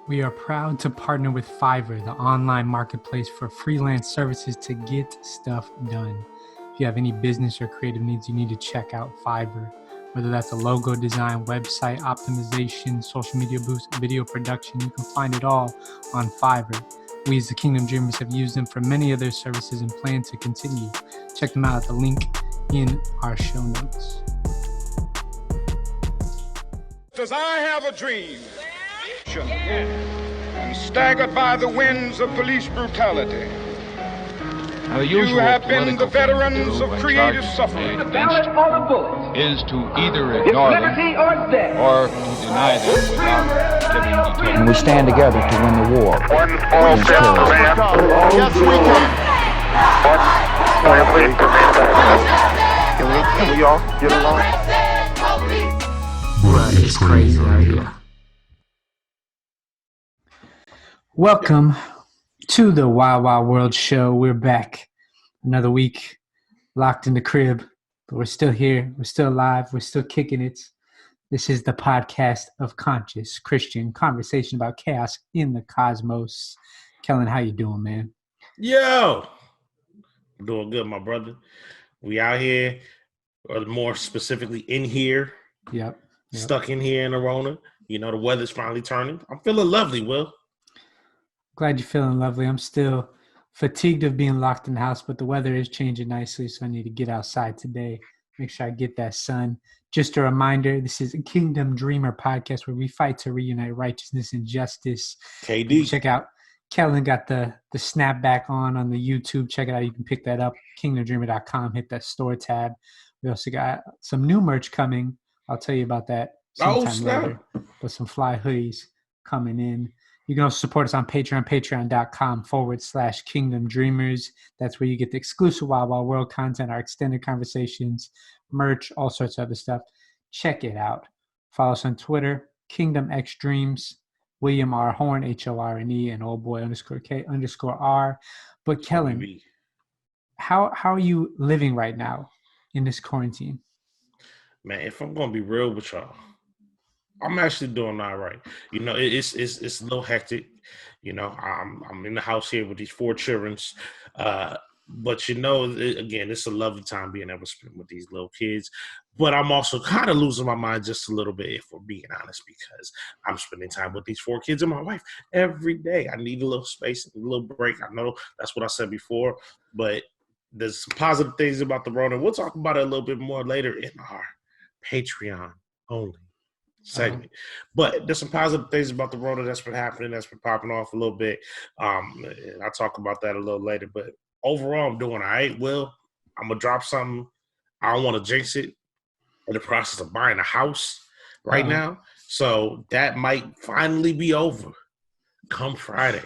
We are proud to partner with Fiverr, the online marketplace for freelance services to get stuff done. If you have any business or creative needs, you need to check out Fiverr. Whether that's a logo design, website optimization, social media boost, video production, you can find it all on Fiverr. We as the Kingdom Dreamers have used them for many of their services and plan to continue. Check them out at the link in our show notes. Because I have a dream, and staggered by the winds of police brutality. You have been the veterans of creative suffering. The ballot or the bullet is to either ignore them or to deny them without giving details. And we stand together to win the war. One small step for man. Yes, we can. Can we all get along? Bruh, it's crazy out here. Welcome to the Wild Wild World Show. We're back another week, locked in the crib, but we're still here. We're still alive. We're still kicking it. This is the podcast of conscious Christian conversation about chaos in the cosmos. Kellen, how you doing, man? Yo, I'm doing good, my brother. We out here, or more specifically in here. Yep. Stuck in here in Arona. You know, the weather's finally turning. I'm feeling lovely, Will. Glad you're feeling lovely. I'm still fatigued of being locked in the house, but the weather is changing nicely, so I need to get outside today. Make sure I get that sun. Just a reminder, this is a Kingdom Dreamer podcast where we fight to reunite righteousness and justice. KD. Check out, Kellen got the snapback on the YouTube. Check it out. You can pick that up, kingdomdreamer.com. Hit that store tab. We also got some new merch coming. I'll tell you about that sometime later. But some fly hoodies coming in. You can also support us on Patreon, patreon.com/Kingdom Dreamers. That's where you get the exclusive Wild Wild World content, our extended conversations, merch, all sorts of other stuff. Check it out. Follow us on Twitter, Kingdom X Dreams, William R. Horn, HORNE, and oldboy_K_R. But Kellen, how are you living right now in this quarantine? Man, if I'm gonna be real with y'all, I'm actually doing all right. You know, it's a little hectic. You know, I'm in the house here with these 4 children. But you know, again, it's a lovely time being able to spend with these little kids. But I'm also kind of losing my mind just a little bit, if we're being honest, because I'm spending time with these 4 kids and my wife every day. I need a little space, a little break. I know that's what I said before, but there's some positive things about the road, and we'll talk about it a little bit more later in our Patreon only segment. But there's some positive things about the Rona that's been happening, that's been popping off a little bit. And I'll talk about that a little later. But overall, I'm doing all right. Will, I'm going to drop something. I don't want to jinx it. In the process of buying a house right now. So that might finally be over come Friday.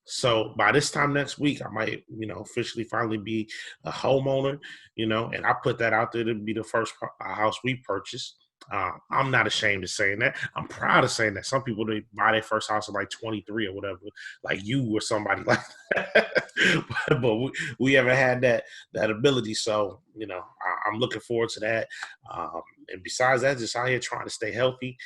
So by this time next week, I might, officially finally be a homeowner, and I put that out there to be the first house we purchased. I'm not ashamed of saying that. I'm proud of saying that. Some people, they buy their first house at like 23 or whatever, like you or somebody like that. but we haven't had that ability. So, I'm looking forward to that. And besides that, just out here trying to stay healthy.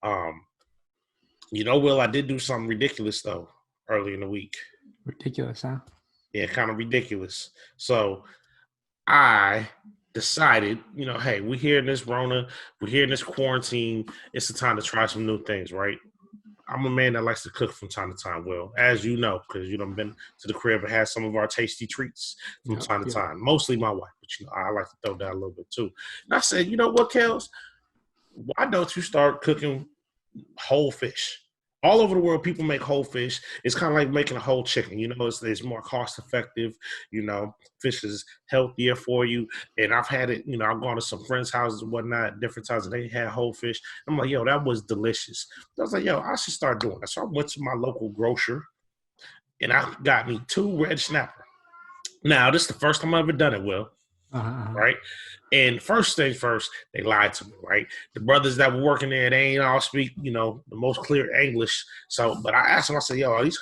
Will, I did do something ridiculous, though, early in the week. Ridiculous, huh? Yeah, kind of ridiculous. So I decided, hey, we're here in this Rona, we're here in this quarantine. It's the time to try some new things, right? I'm a man that likes to cook from time to time, Will, as you know, because been to the crib and had some of our tasty treats from time to time. Mostly my wife, but I like to throw down a little bit too. And I said, you know what, Kels? Why don't you start cooking whole fish? All over the world, people make whole fish. It's kind of like making a whole chicken. It's more cost effective. Fish is healthier for you. And I've had it, I've gone to some friends' houses and whatnot, different times, and they had whole fish. I'm like, yo, that was delicious. I was like, yo, I should start doing that. So I went to my local grocer, and I got me 2 red snapper. Now, this is the first time I've ever done it, Will. Right? And first things first, they lied to me, right? The brothers that were working there, they ain't all speak, the most clear English. So, but I asked them, I said, yo, are these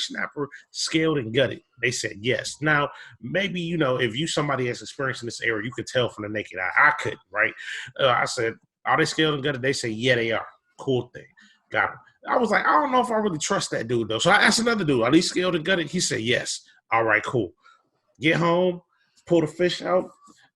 snapper scaled and gutted? They said yes. Now, maybe, if you somebody has experience in this area, you could tell from the naked eye. I couldn't, right? I said, are they scaled and gutted? They say, yeah, they are. Cool thing. Got him. I was like, I don't know if I really trust that dude, though. So I asked another dude, are these scaled and gutted? He said, yes. All right, cool. Get home, pull the fish out,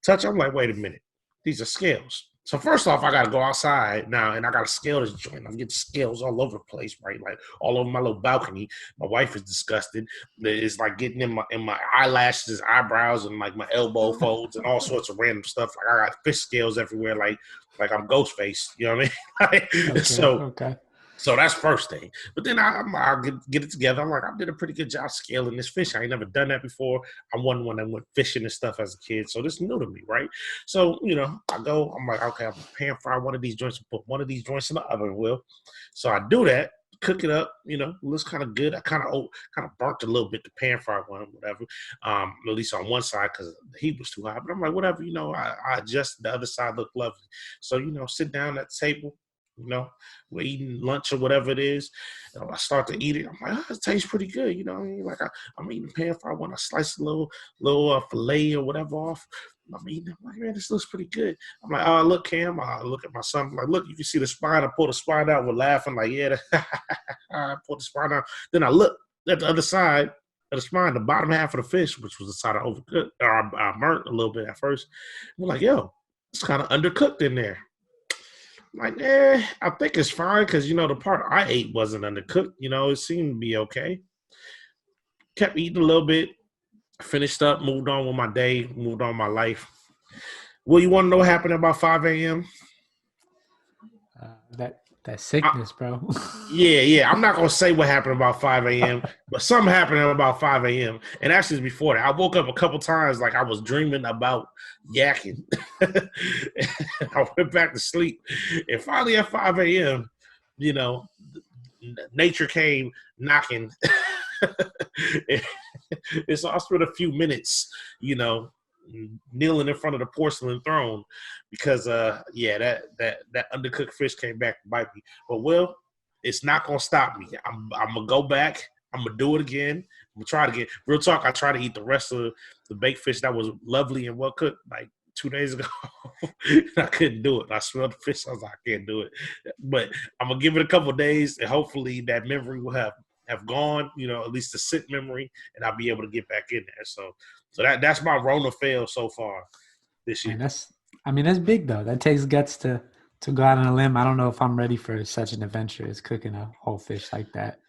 touch. I'm like, wait a minute. These are scales. So first off, I got to go outside now, and I got to scale this joint. I'm getting scales all over the place, right? Like all over my little balcony. My wife is disgusted. It's like getting in my eyelashes, eyebrows, and like my elbow folds and all sorts of random stuff. Like I got fish scales everywhere, like I'm Ghostface. You know what I mean? Okay. So that's first thing. But then I'll get it together. I'm like, I did a pretty good job scaling this fish. I ain't never done that before. I wasn't one that went fishing and stuff as a kid. So this is new to me, right? So, I go, I'm like, okay, I'm pan fry one of these joints and put one of these joints in the oven, Will. So I do that, cook it up, looks kind of good. I kind of burnt a little bit the pan fry one, whatever. At least on one side because the heat was too high. But I'm like, whatever, I adjust the other side, look lovely. So, sit down at the table. We're eating lunch or whatever it is. I start to eat it. I'm like, it tastes pretty good. You know what I mean? Like I'm eating pan fry. I want to slice a little fillet or whatever off. I'm eating. I'm like, man, this looks pretty good. I'm like, oh, look, Cam. I look at my son. I'm like, look, you can see the spine. I pull the spine out. We're laughing. Like, yeah, I pull the spine out. Then I look at the other side of the spine, the bottom half of the fish, which was the side I overcooked, or I burnt a little bit at first. We're like, yo, it's kind of undercooked in there. Like, I think it's fine because, the part I ate wasn't undercooked. It seemed to be okay. Kept eating a little bit, finished up, moved on with my day, moved on with my life. Well, you want to know what happened about 5 a.m.? That sickness, bro. Yeah. I'm not going to say what happened about 5 a.m., but something happened about 5 a.m. And actually, before that, I woke up a couple times like I was dreaming about yakking. I went back to sleep. And finally at 5 a.m., nature came knocking. And so I spent a few minutes, kneeling in front of the porcelain throne because that undercooked fish came back to bite me. But Will, it's not gonna stop me. I'm gonna go back. I'm gonna do it again. I'm gonna try it again. Real talk, I tried to eat the rest of the baked fish that was lovely and well cooked like 2 days ago. I couldn't do it. I smelled the fish. I was like, I can't do it. But I'm gonna give it a couple of days and hopefully that memory will have gone, at least the sick memory, and I'll be able to get back in there. So that's my Rona fail so far this year. Man, that's big though. That takes guts to go out on a limb. I don't know if I'm ready for such an adventure as cooking a whole fish like that.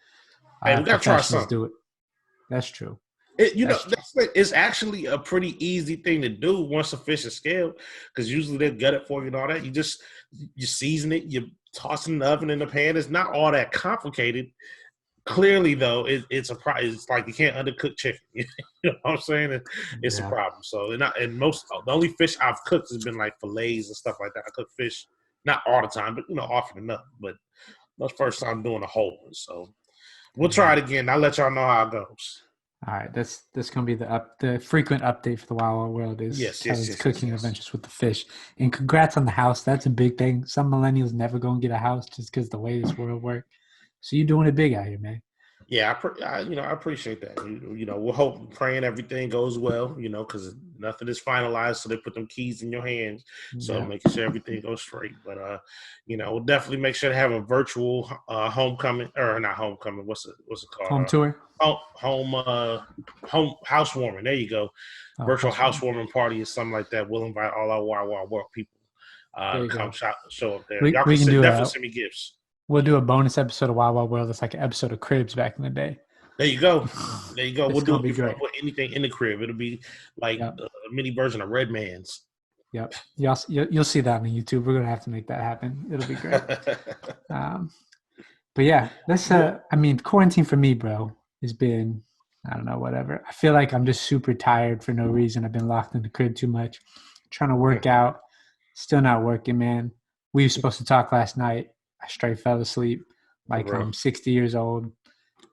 Hey, we gotta try something. Do it. That's true. It's actually a pretty easy thing to do once a fish is scaled, because usually they gut it for you and all that. You season it, you toss it in the oven in the pan. It's not all that complicated. Clearly, though, it's like you can't undercook chicken. You know what I'm saying? It's a problem. So, the only fish I've cooked has been like fillets and stuff like that. I cook fish not all the time, but often enough. But that's the first time doing a whole one. So we'll try it again. I'll let y'all know how it goes. All right, that's gonna be the frequent update for the Wild Wild World is cooking adventures with the fish. And congrats on the house. That's a big thing. Some millennials never gonna get a house just because the way this world works. So you're doing it big out here, man. Yeah, I appreciate that. We'll hope, praying everything goes well, because nothing is finalized. So they put them keys in your hands. So making sure everything goes straight. But, we'll definitely make sure to have a virtual homecoming, or not homecoming. What's it called? Home tour? Home housewarming. There you go. Virtual housewarming party or something like that. We'll invite all our Wild Wild World people to come show up there. Y'all can definitely send me gifts. We'll do a bonus episode of Wild Wild World. It's like an episode of Cribs back in the day. There you go. We'll do it before I put anything in the crib. It'll be like a mini version of Red Man's. Yep. You'll see that on YouTube. We're going to have to make that happen. It'll be great. But yeah, that's quarantine for me, bro, has been, I don't know, whatever. I feel like I'm just super tired for no reason. I've been locked in the crib too much. Trying to work out. Still not working, man. We were supposed to talk last night. I straight fell asleep like I'm 60 years old.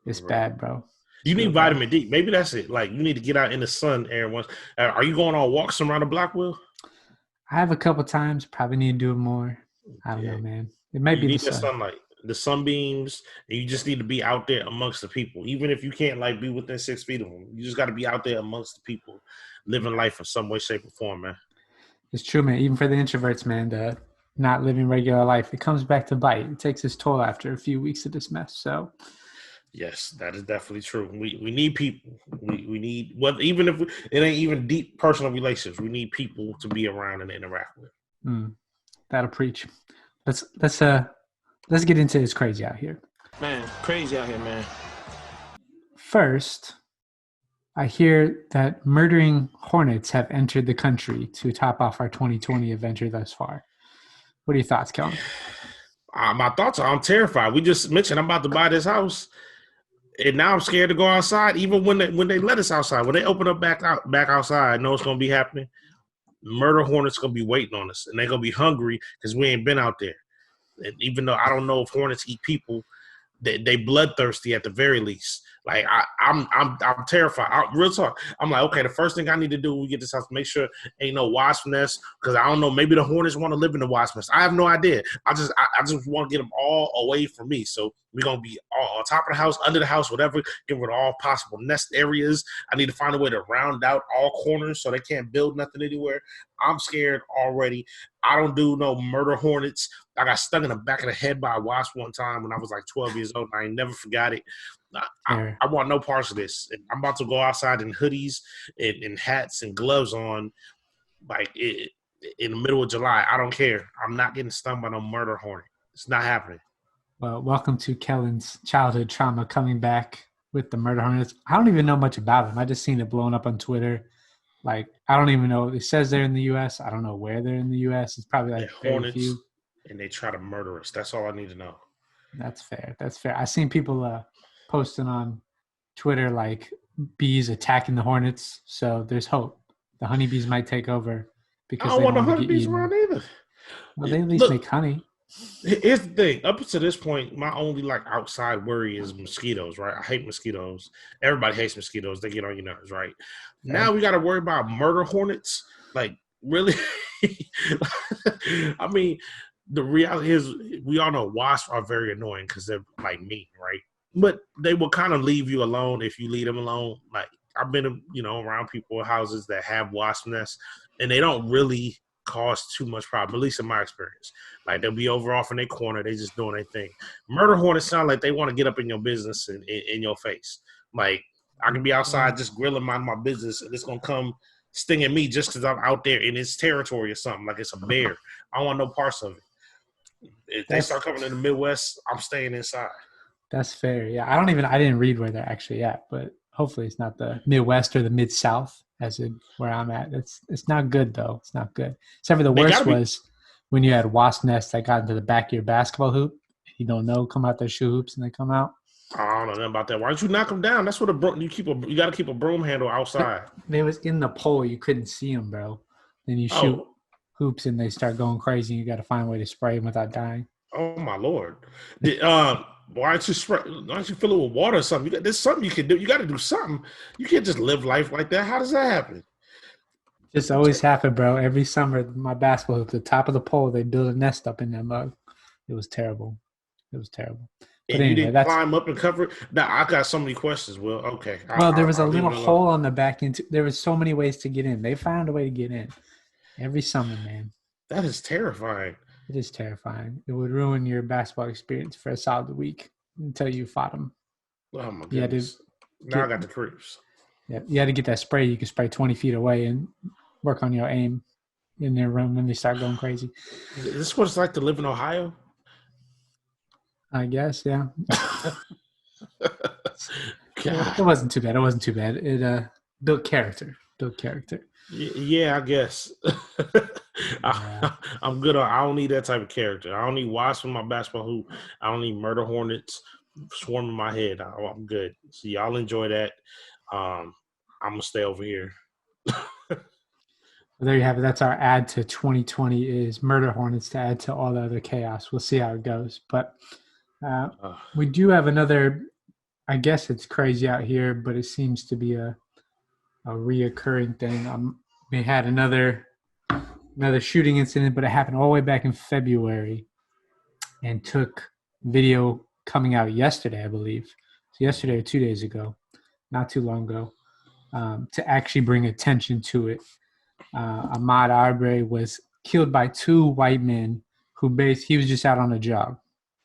It's bad, bro. You need vitamin D. Maybe that's it. Like, you need to get out in the sun every once. Are you going on walks around the block, Will? I have a couple times. Probably need to do it more. I don't know, man. It might be the sun. Sunlight, the sunbeams, and you just need to be out there amongst the people. Even if you can't be within 6 feet of them, you just got to be out there amongst the people, living life in some way, shape, or form, man. It's true, man. Even for the introverts, man, not living regular life, it comes back to bite. It takes its toll after a few weeks of this mess. So, yes, that is definitely true. We need people. We need even if it ain't even deep personal relationships. We need people to be around and interact with. That'll preach. Let's get into It's Crazy Out Here. Man, crazy out here, man. First, I hear that murdering hornets have entered the country to top off our 2020 adventure thus far. What are your thoughts, Kellen? My thoughts are I'm terrified. We just mentioned I'm about to buy this house, and now I'm scared to go outside. Even when they let us outside, when they open up back outside, I know it's gonna be happening. Murder hornets gonna be waiting on us, and they're gonna be hungry because we ain't been out there. And even though I don't know if hornets eat people, they bloodthirsty at the very least. Like I'm terrified. Real talk. I'm like, okay, the first thing I need to do when we get this house, make sure ain't no wasp nest, because I don't know. Maybe the hornets want to live in the wasp nest. I have no idea. I just want to get them all away from me. So we're gonna be all on top of the house, under the house, whatever. Get rid of all possible nest areas. I need to find a way to round out all corners so they can't build nothing anywhere. I'm scared already. I don't do no murder hornets. I got stuck in the back of the head by a wasp one time when I was like 12 years old. I ain't never forgot it. I want no parts of this. And I'm about to go outside in hoodies and hats and gloves on, like in the middle of July. I don't care. I'm not getting stung by no murder hornet. It's not happening. Well, welcome to Kellen's childhood trauma coming back with the murder hornets. I don't even know much about them. I just seen it blown up on Twitter. Like, I don't even know. It says they're in the U.S. I don't know where they're in the U.S. It's probably like hornets, few. And they try to murder us. That's all I need to know. That's fair. I seen people posting on Twitter like bees attacking the hornets. So there's hope. The honeybees might take over because I don't want the honeybees around either. Well, they at least make honey. Here's the thing. Up to this point, my only like outside worry is mosquitoes, right? I hate mosquitoes. Everybody hates mosquitoes. They get on your nerves, right? Now we got to worry about murder hornets. Like, really? I mean, the reality is we all know wasps are very annoying because they're like mean, right? But they will kind of leave you alone if you leave them alone. Like, I've been, around people in houses that have wasp nests, and they don't really cause too much problem, at least in my experience. Like, they'll be over off in their corner. They just doing their thing. Murder hornets sound like they want to get up in your business and in your face. Like, I can be outside just grilling my business, and it's going to come stinging me just because I'm out there in its territory or something. Like it's a bear. I don't want no parts of it. If they start coming in the Midwest, I'm staying inside. That's fair. Yeah, I didn't read where they're actually at, but hopefully it's not the Midwest or the Mid-South as in where I'm at. It's not good, though. It's not good. Except for the worst was when you had wasp nests that got into the back of your basketball hoop. You don't know, come out their shoe hoops and they come out. I don't know nothing about that. Why don't you knock them down? That's what you got to keep a broom handle outside. They was in the pole. You couldn't see them, bro. Then you shoot hoops and they start going crazy. You got to find a way to spray them without dying. Oh my Lord! Why don't you fill it with water or something? There's something you can do. You got to do something. You can't just live life like that. How does that happen? Just always happen, bro. Every summer, my basketball hoop, the top of the pole, they build a nest up in that mug. It was terrible. And anyway, you didn't climb up and cover it? Now, I got so many questions. Well, okay. Well, there was a little hole on the back end. There was so many ways to get in. They found a way to get in every summer, man. That is terrifying. It is terrifying. It would ruin your basketball experience for a solid week until you fought them. Oh, my goodness. Now I got the creeps. Yeah, you had to get that spray. You could spray 20 feet away and work on your aim in their room when they start going crazy. Is this what it's like to live in Ohio? I guess, yeah. It wasn't too bad. It built character. Yeah, I guess. I'm good. I don't need that type of character. I don't need wasps in my basketball hoop. I don't need murder hornets swarming my head. I'm good. So y'all enjoy that. I'm gonna stay over here. Well, there you have it. That's our add to 2020 is murder hornets to add to all the other chaos. We'll see how it goes. But we do have another, I guess it's crazy out here, but it seems to be a reoccurring thing. We had another shooting incident, but it happened all the way back in February and took video coming out yesterday, I believe. So yesterday or 2 days ago, not too long ago, to actually bring attention to it. Ahmaud Arbery was killed by two white men he was just out on a jog,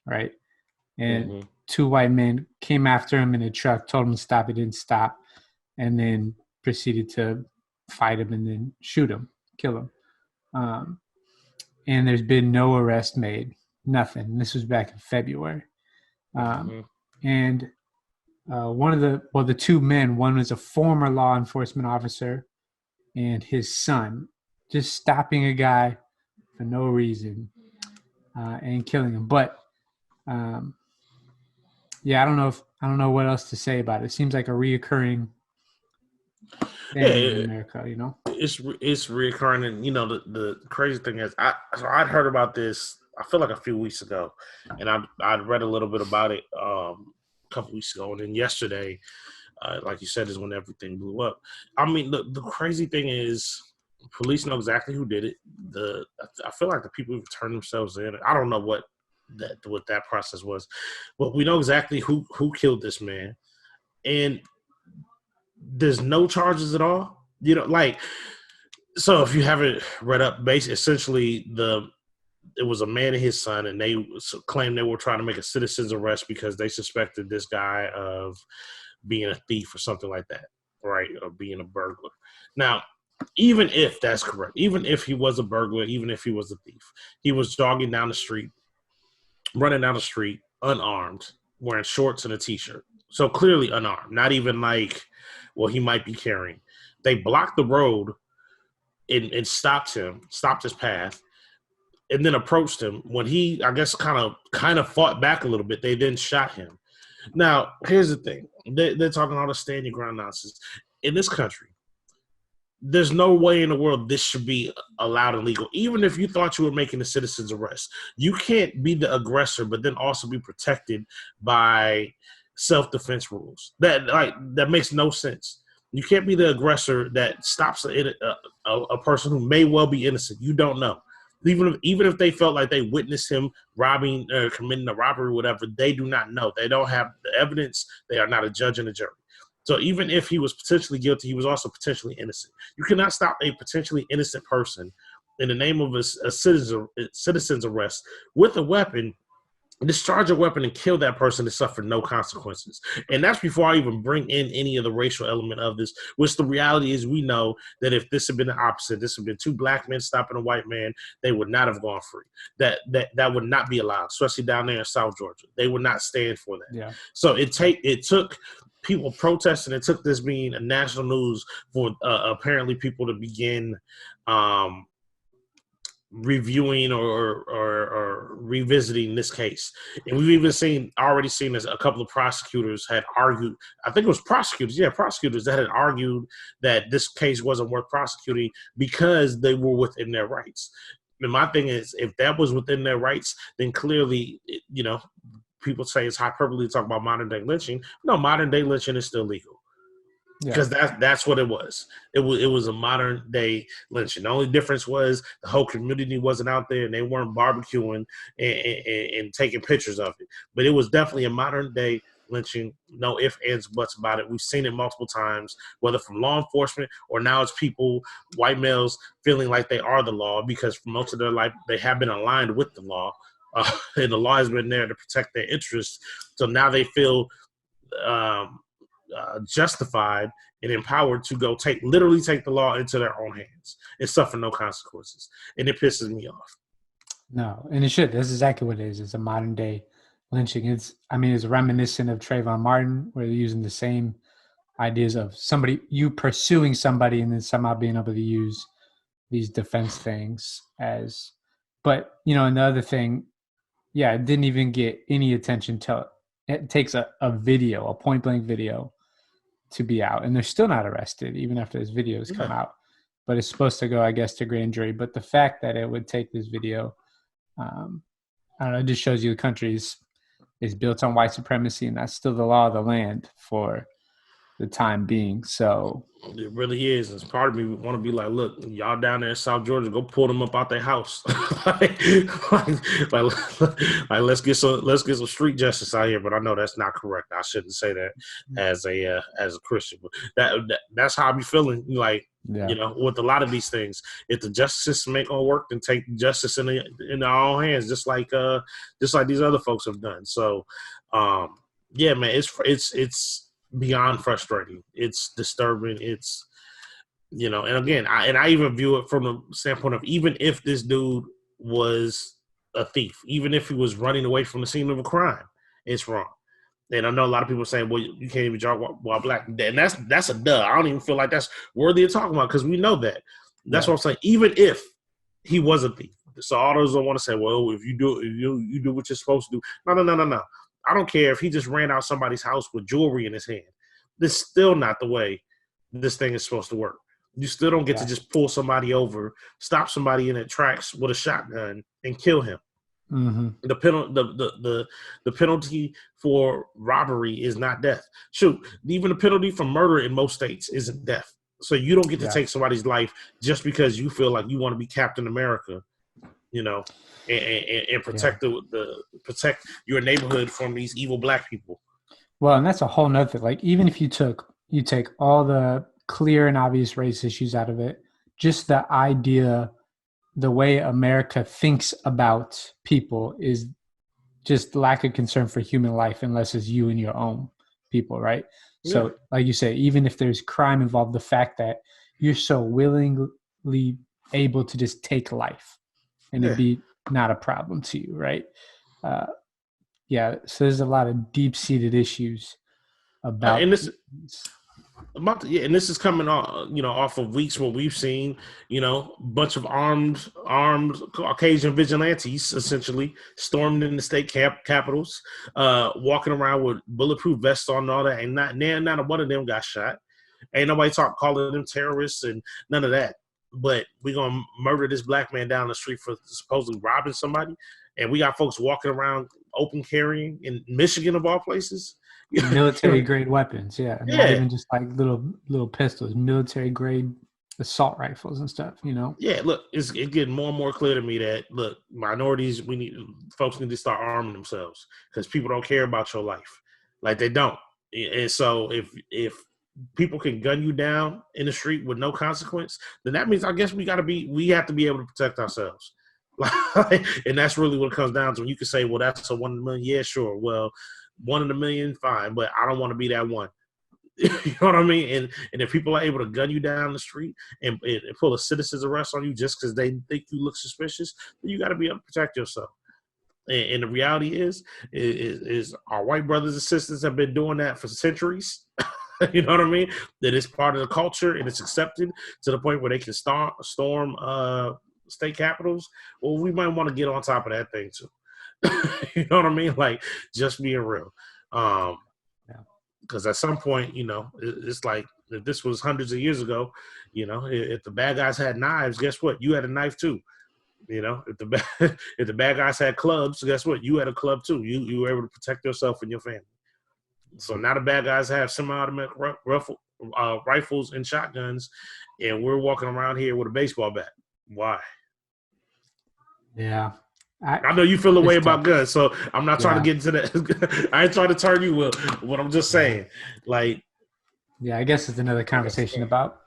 right? And Mm-hmm. 2 white men came after him in a truck, told him to stop. He didn't stop, and then proceeded to fight him and then shoot him, kill him. And there's been no arrest made, nothing. This was back in February. And the 2 men, one was a former law enforcement officer and his son, just stopping a guy for no reason and killing him. But I don't know what else to say about it. It seems like a reoccurring thing in America, you know. It's reoccurring, and you know the crazy thing is, I'd heard about this. I feel like a few weeks ago, and I'd read a little bit about it a couple weeks ago, and then yesterday, like you said, is when everything blew up. I mean, the crazy thing is, police know exactly who did it. I feel like the people who turned themselves in. I don't know what that process was, but we know exactly who killed this man, and there's no charges at all. You know, like, so if you haven't read up, basically, essentially it was a man and his son, and they claimed they were trying to make a citizen's arrest because they suspected this guy of being a thief or something like that, right? Or being a burglar. Now, even if that's correct, even if he was a burglar, even if he was a thief, he was running down the street, unarmed, wearing shorts and a t-shirt. So clearly unarmed, not even like, well, he might be carrying. They blocked the road and stopped his path, and then approached him. When he, I guess, kind of fought back a little bit, they then shot him. Now, here's the thing. They're talking all the stand your ground nonsense. In this country, there's no way in the world this should be allowed and legal. Even if you thought you were making a citizen's arrest, you can't be the aggressor, but then also be protected by self-defense rules. That makes no sense. You can't be the aggressor that stops a person who may well be innocent. You don't know. Even if they felt like they witnessed him robbing or committing a robbery or whatever, they do not know. They don't have the evidence. They are not a judge and a jury. So even if he was potentially guilty, he was also potentially innocent. You cannot stop a potentially innocent person in the name of a citizen's arrest with a weapon, discharge a weapon and kill that person and suffer no consequences. And that's before I even bring in any of the racial element of this, which the reality is we know that if this had been the opposite, this had been 2 black men stopping a white man, they would not have gone free. That would not be allowed, especially down there in South Georgia. They would not stand for that. Yeah. So it took people protesting. It took this being a national news for apparently people to begin reviewing or revisiting this case. And we've even already seen as a couple of prosecutors had argued, I think it was prosecutors that had argued that this case wasn't worth prosecuting because they were within their rights. And my thing is, if that was within their rights, then clearly, you know, people say it's hyperbole to talk about modern day lynching. No, modern day lynching is still legal. Because that's what it was. It was a modern day lynching. The only difference was the whole community wasn't out there and they weren't barbecuing and taking pictures of it. But it was definitely a modern day lynching. No ifs, ands, buts about it. We've seen it multiple times, whether from law enforcement or now it's people, white males, feeling like they are the law because for most of their life they have been aligned with the law. And the law has been there to protect their interests. So now they feel justified and empowered to go literally take the law into their own hands and suffer no consequences. And it pisses me off. No, and it should. That's exactly what it is. It's a modern day lynching. It's reminiscent of Trayvon Martin, where they're using the same ideas of you pursuing somebody and then somehow being able to use these defense things but, you know, and the other thing, it didn't even get any attention till it takes a video, a point blank video to be out. And they're still not arrested even after this video has come out. But it's supposed to go, I guess, to grand jury. But the fact that it would take this video, I don't know, it just shows you the country is built on white supremacy, and that's still the law of the land for the time being. So it really is. As part of me want to be like, look, y'all down there in South Georgia, go pull them up out their house. Let's get some street justice out here. But I know that's not correct. I shouldn't say that as a Christian. But that's how I be feeling. Like, Yeah. With a lot of these things, if the justice system ain't gonna work, then take justice in our own hands, just like these other folks have done. So, yeah, man, it's beyond frustrating. It's disturbing. It's and again, I even view it from the standpoint of, even if this dude was a thief, even if he was running away from the scene of a crime, it's wrong. And I know a lot of people are saying, well, you can't even jog while black. And that's a duh. I don't even feel like that's worthy of talking about, because we know that. That's what I'm saying. Even if he was a thief. So all those don't want to say, well, if you do what you're supposed to do. No. I don't care if he just ran out somebody's house with jewelry in his hand. This is still not the way this thing is supposed to work. You still don't get to just pull somebody over, stop somebody in their tracks with a shotgun, and kill him. Mm-hmm. The penalty for robbery is not death. Shoot, even the penalty for murder in most states isn't death. So you don't get to take somebody's life just because you feel like you want to be Captain America, and protect protect your neighborhood from these evil black people. Well, and that's a whole nother thing. Like, even if you take all the clear and obvious race issues out of it, just the idea, the way America thinks about people is just lack of concern for human life, unless it's you and your own people, right? Yeah. So, like you say, even if there's crime involved, the fact that you're so willingly able to just take life and it be not a problem to you, right? So there's a lot of deep-seated issues about and this. And this is coming off of weeks where we've seen, a bunch of armed Caucasian vigilantes essentially storming in the state capitals, walking around with bulletproof vests on and all that, and not one of them got shot. Ain't nobody calling them terrorists and none of that. But we're gonna murder this black man down the street for supposedly robbing somebody, and we got folks walking around open carrying in Michigan of all places. Military grade weapons, not even just like little pistols, military grade assault rifles and stuff, Yeah, look, it's getting more and more clear to me that, look, minorities, folks need to start arming themselves, because people don't care about your life, like they don't. And so if people can gun you down in the street with no consequence, then that means, I guess, we have to be able to protect ourselves. And that's really what it comes down to. When you can say, well, that's a 1 in a million. Yeah, sure. Well, 1 in a million, fine, but I don't want to be that one. You know what I mean? And if people are able to gun you down the street and pull a citizen's arrest on you just because they think you look suspicious, then you got to be able to protect yourself. And the reality is our white brothers and sisters have been doing that for centuries. You know what I mean? That it's part of the culture and it's accepted to the point where they can storm state capitals. Well, we might want to get on top of that thing too. You know what I mean? Like, just being real. Because at some point, it's like, if this was hundreds of years ago, if the bad guys had knives, guess what? You had a knife too. If the bad guys had clubs, guess what? You had a club too. You were able to protect yourself and your family. So now the bad guys have semi-automatic rifles and shotguns, and we're walking around here with a baseball bat. Why? Yeah. I know you feel the way about guns, so I'm not trying to get into that. I ain't trying to turn you what I'm just saying. Like, yeah, I guess it's another conversation about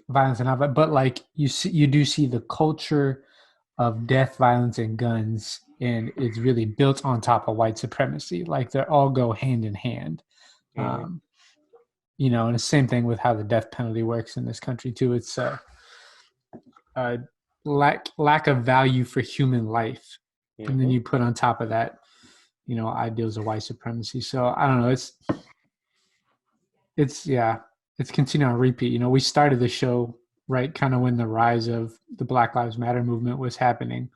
violence and all that. But like, you do see the culture of death, violence, and guns, and it's really built on top of white supremacy. Like, they all go hand in hand. Mm-hmm. And the same thing with how the death penalty works in this country too. It's lack of value for human life. And then you put on top of that, ideals of white supremacy. So I don't know. It's continuing on repeat. We started the show right kind of when the rise of the Black Lives Matter movement was happening.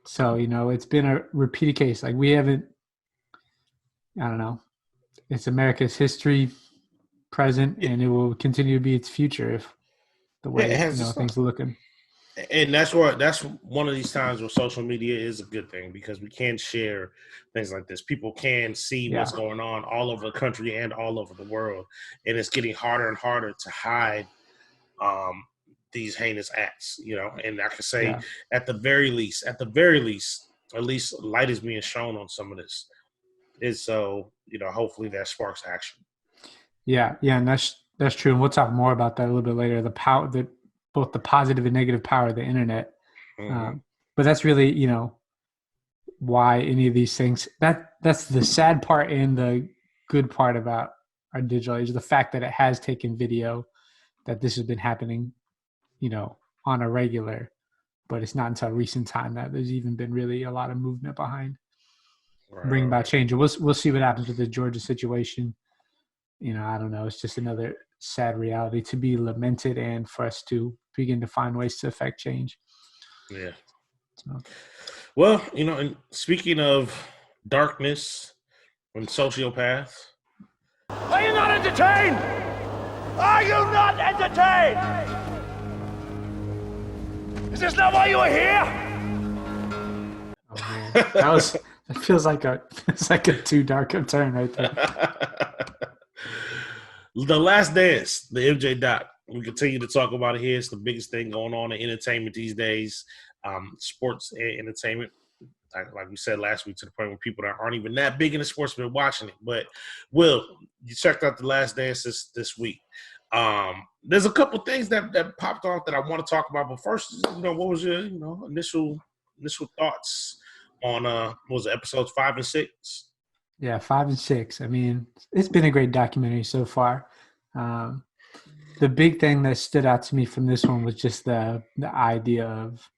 So, it's been a repeated case. Like, we haven't, I don't know. It's America's history, present, and it will continue to be its future if the way things are looking. And that's one of these times where social media is a good thing, because we can share things like this. People can see what's going on all over the country and all over the world. And it's getting harder and harder to hide these heinous acts, and I can say at the very least, at least light is being shown on some of this. And so, hopefully that sparks action. Yeah. And that's That's true, and we'll talk more about that a little bit later. The power, that both the positive and negative power of the internet. Mm-hmm. But that's really, why any of these things. That's the sad part and the good part about our digital age. The fact that it has taken video, that this has been happening, on a regular. But it's not until recent time that there's even been really a lot of movement behind bringing about Right. change. And we'll see what happens with the Georgia situation. I don't know. It's just another sad reality to be lamented and for us to begin to find ways to affect change. Yeah. So. Well, and speaking of darkness and sociopaths. Are you not entertained? Are you not entertained? Is this not why you are here? Oh man, that feels like a too dark a turn right there. The Last Dance, the MJ doc. We continue to talk about it here. It's the biggest thing going on in entertainment these days, sports and entertainment. Like we said last week, to the point where people that aren't even that big into sports have been watching it. But Will, you checked out The Last Dance this week. There's a couple things that popped off that I want to talk about. But first, what was your initial thoughts on what was it, episodes 5 and 6? Yeah, 5 and 6. I mean, it's been a great documentary so far. The big thing that stood out to me from this one was just the idea of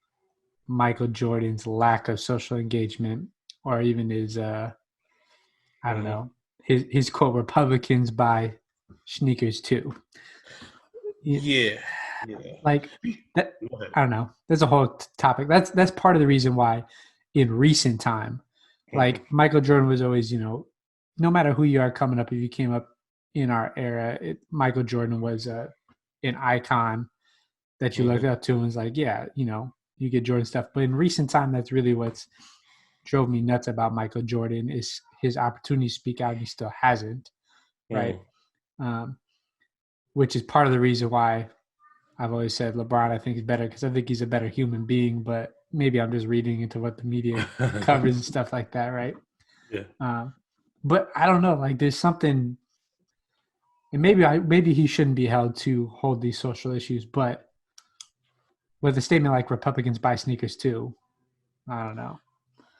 Michael Jordan's lack of social engagement, or even his I don't know, his quote, "Republicans buy sneakers too." Yeah. Like that. I don't know. There's a whole topic. That's part of the reason why in recent time, like Michael Jordan was always, no matter who you are coming up, if you came up in our era, Michael Jordan was an icon that you looked up to and was like, yeah, you get Jordan stuff. But in recent time, that's really what's drove me nuts about Michael Jordan is his opportunity to speak out, and he still hasn't, right? Which is part of the reason why I've always said LeBron, I think, is better, because I think he's a better human being, but maybe I'm just reading into what the media covers and stuff like that, right? Yeah. But I don't know, like there's something, and maybe he shouldn't be held to hold these social issues, but with a statement like Republicans buy sneakers too, I don't know.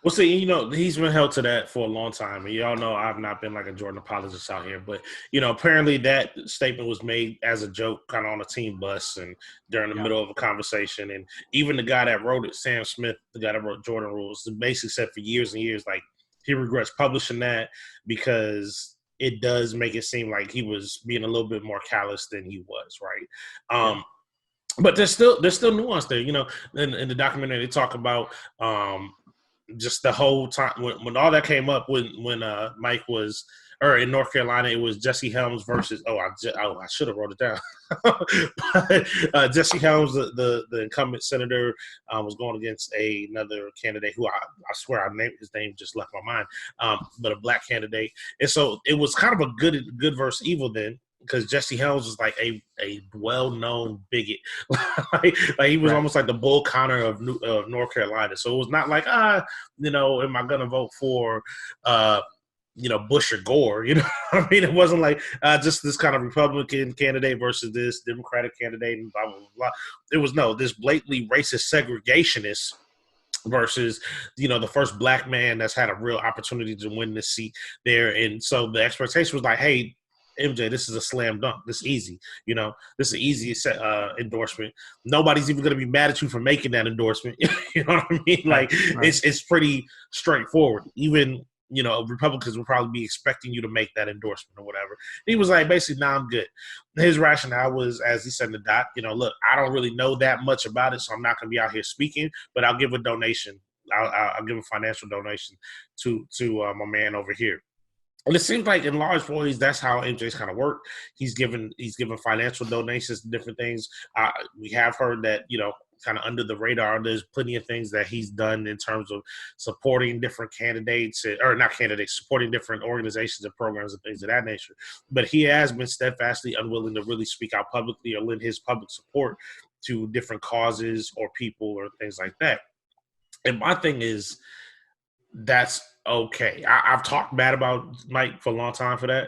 Well, see, he's been held to that for a long time. And y'all know I've not been like a Jordan apologist out here. But, apparently that statement was made as a joke kind of on a team bus and during the middle of a conversation. And even the guy that wrote it, Sam Smith, the guy that wrote Jordan Rules, basically said for years and years, like, he regrets publishing that because it does make it seem like he was being a little bit more callous than he was, right? But there's still nuance there. In the documentary, they talk about just the whole time when all that came up when Mike was in North Carolina, it was Jesse Helms versus I should have wrote it down. But Jesse Helms, the incumbent senator, was going against another candidate who I swear his name just left my mind, but a black candidate, and so it was kind of a good versus evil then. Because Jesse Helms was like a well-known bigot, like he was almost like the Bull Connor of North Carolina. So it was not like am I gonna vote for Bush or Gore? I mean, it wasn't like just this kind of Republican candidate versus this Democratic candidate and blah blah blah. It was this blatantly racist segregationist versus the first black man that's had a real opportunity to win this seat there. And so the expectation was like, hey, MJ, this is a slam dunk. This is easy. This is an easy endorsement. Nobody's even going to be mad at you for making that endorsement. You know what I mean? Like, right. It's pretty straightforward. Even, Republicans will probably be expecting you to make that endorsement or whatever. He was like, basically, nah, I'm good. His rationale was, as he said in the doc, look, I don't really know that much about it, so I'm not going to be out here speaking, but I'll give a donation. I'll give a financial donation to my man over here. And it seems like in large ways that's how MJ's kind of worked. He's given financial donations to different things. We have heard that kind of under the radar, there's plenty of things that he's done in terms of supporting different candidates, or not candidates, supporting different organizations and programs and things of that nature. But he has been steadfastly unwilling to really speak out publicly or lend his public support to different causes or people or things like that. And my thing is, that's okay. I've talked bad about Mike for a long time for that.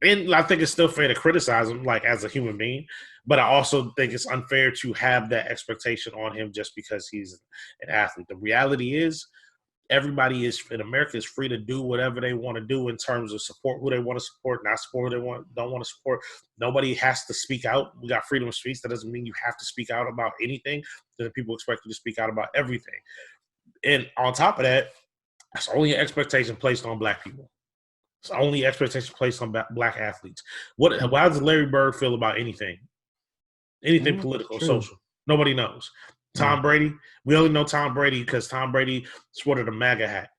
And I think it's still fair to criticize him, like, as a human being. But I also think it's unfair to have that expectation on him just because he's an athlete. The reality is, everybody is in America is free to do whatever they want to do in terms of support who they want to support, not support who they don't want to support. Nobody has to speak out. We got freedom of speech. That doesn't mean you have to speak out about anything. Then people expect you to speak out about everything. And on top of that, it's only an expectation placed on Black people. It's only expectation placed on Black athletes. How does Larry Bird feel about anything? Anything political, social? Nobody knows. Tom Brady, we only know Tom Brady because Tom Brady sported a MAGA hat.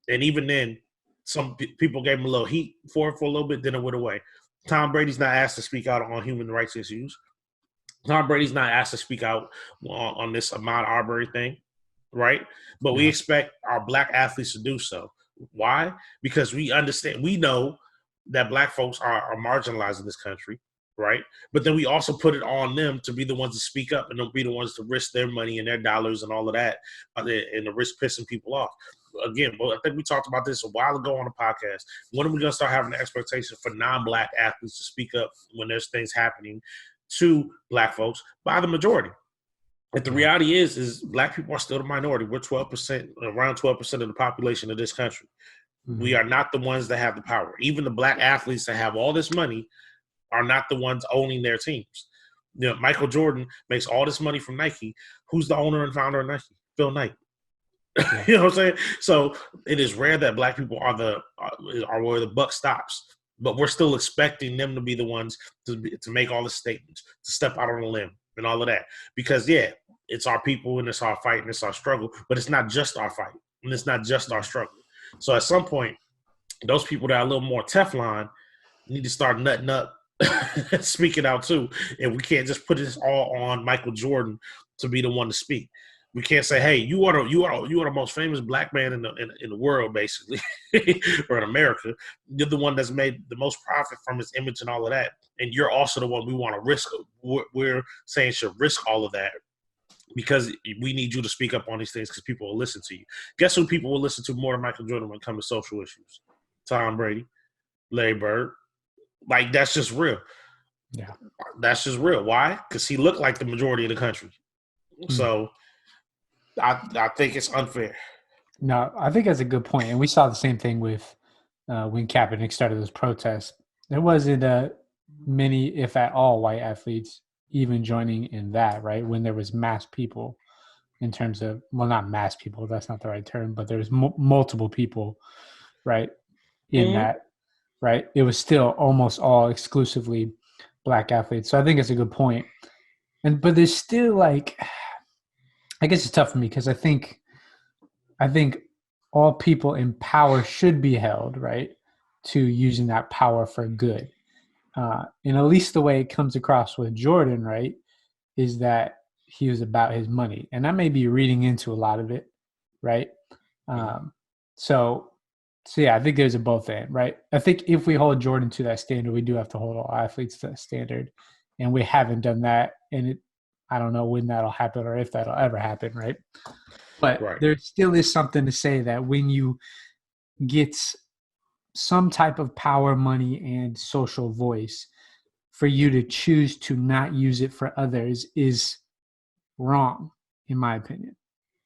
And even then, some people gave him a little heat for a little bit, then it went away. Tom Brady's not asked to speak out on human rights issues. Tom Brady's not asked to speak out on this Ahmaud Arbery thing, right? But we expect our Black athletes to do so. Why? Because we understand, we know that Black folks are marginalized in this country, right? But then we also put it on them to be the ones to speak up and don't be the ones to risk their money and their dollars and all of that and to risk pissing people off. Again, I think we talked about this a while ago on the podcast. When are we going to start having the expectation for non-Black athletes to speak up when there's things happening to Black folks by the majority? But the reality is Black people are still the minority. We're 12%, around 12% of the population of this country. Mm-hmm. We are not the ones that have the power. Even the Black athletes that have all this money are not the ones owning their teams. You know, Michael Jordan makes all this money from Nike. Who's the owner and founder of Nike? Phil Knight. You know what I'm saying? So it is rare that Black people are where the buck stops. But we're still expecting them to be the ones to make all the statements, to step out on a limb and all of that. Because, it's our people and it's our fight and it's our struggle. But it's not just our fight and it's not just our struggle. So at some point, those people that are a little more Teflon need to start nutting up, speaking out too. And we can't just put this all on Michael Jordan to be the one to speak. We can't say, "Hey, you are the most famous Black man in the world, basically, or in America. You're the one that's made the most profit from his image and all of that, and you're also the one we want to risk. We're saying should risk all of that because we need you to speak up on these things because people will listen to you. Guess who people will listen to more than Michael Jordan when it comes to social issues? Tom Brady, Larry Bird. Like, that's just real. Yeah, that's just real. Why? Because he looked like the majority of the country. So I think it's unfair. No, I think that's a good point. And we saw the same thing with when Kaepernick started those protests. There wasn't many, if at all, white athletes even joining in that, right? When there was mass people in terms of, well, not mass people, that's not the right term, but there was multiple people, right, in that, right? It was still almost all exclusively Black athletes. So I think it's a good point. But there's still like, I guess it's tough for me because I think all people in power should be held, right, to using that power for good. And at least the way it comes across with Jordan, right, is that he was about his money. And I may be reading into a lot of it, right? So yeah, I think there's a both end, right? I think if we hold Jordan to that standard, we do have to hold all athletes to that standard. And we haven't done that. And I don't know when that'll happen or if that'll ever happen, right? But there still is something to say that when you get some type of power, money, and social voice, for you to choose to not use it for others is wrong, in my opinion,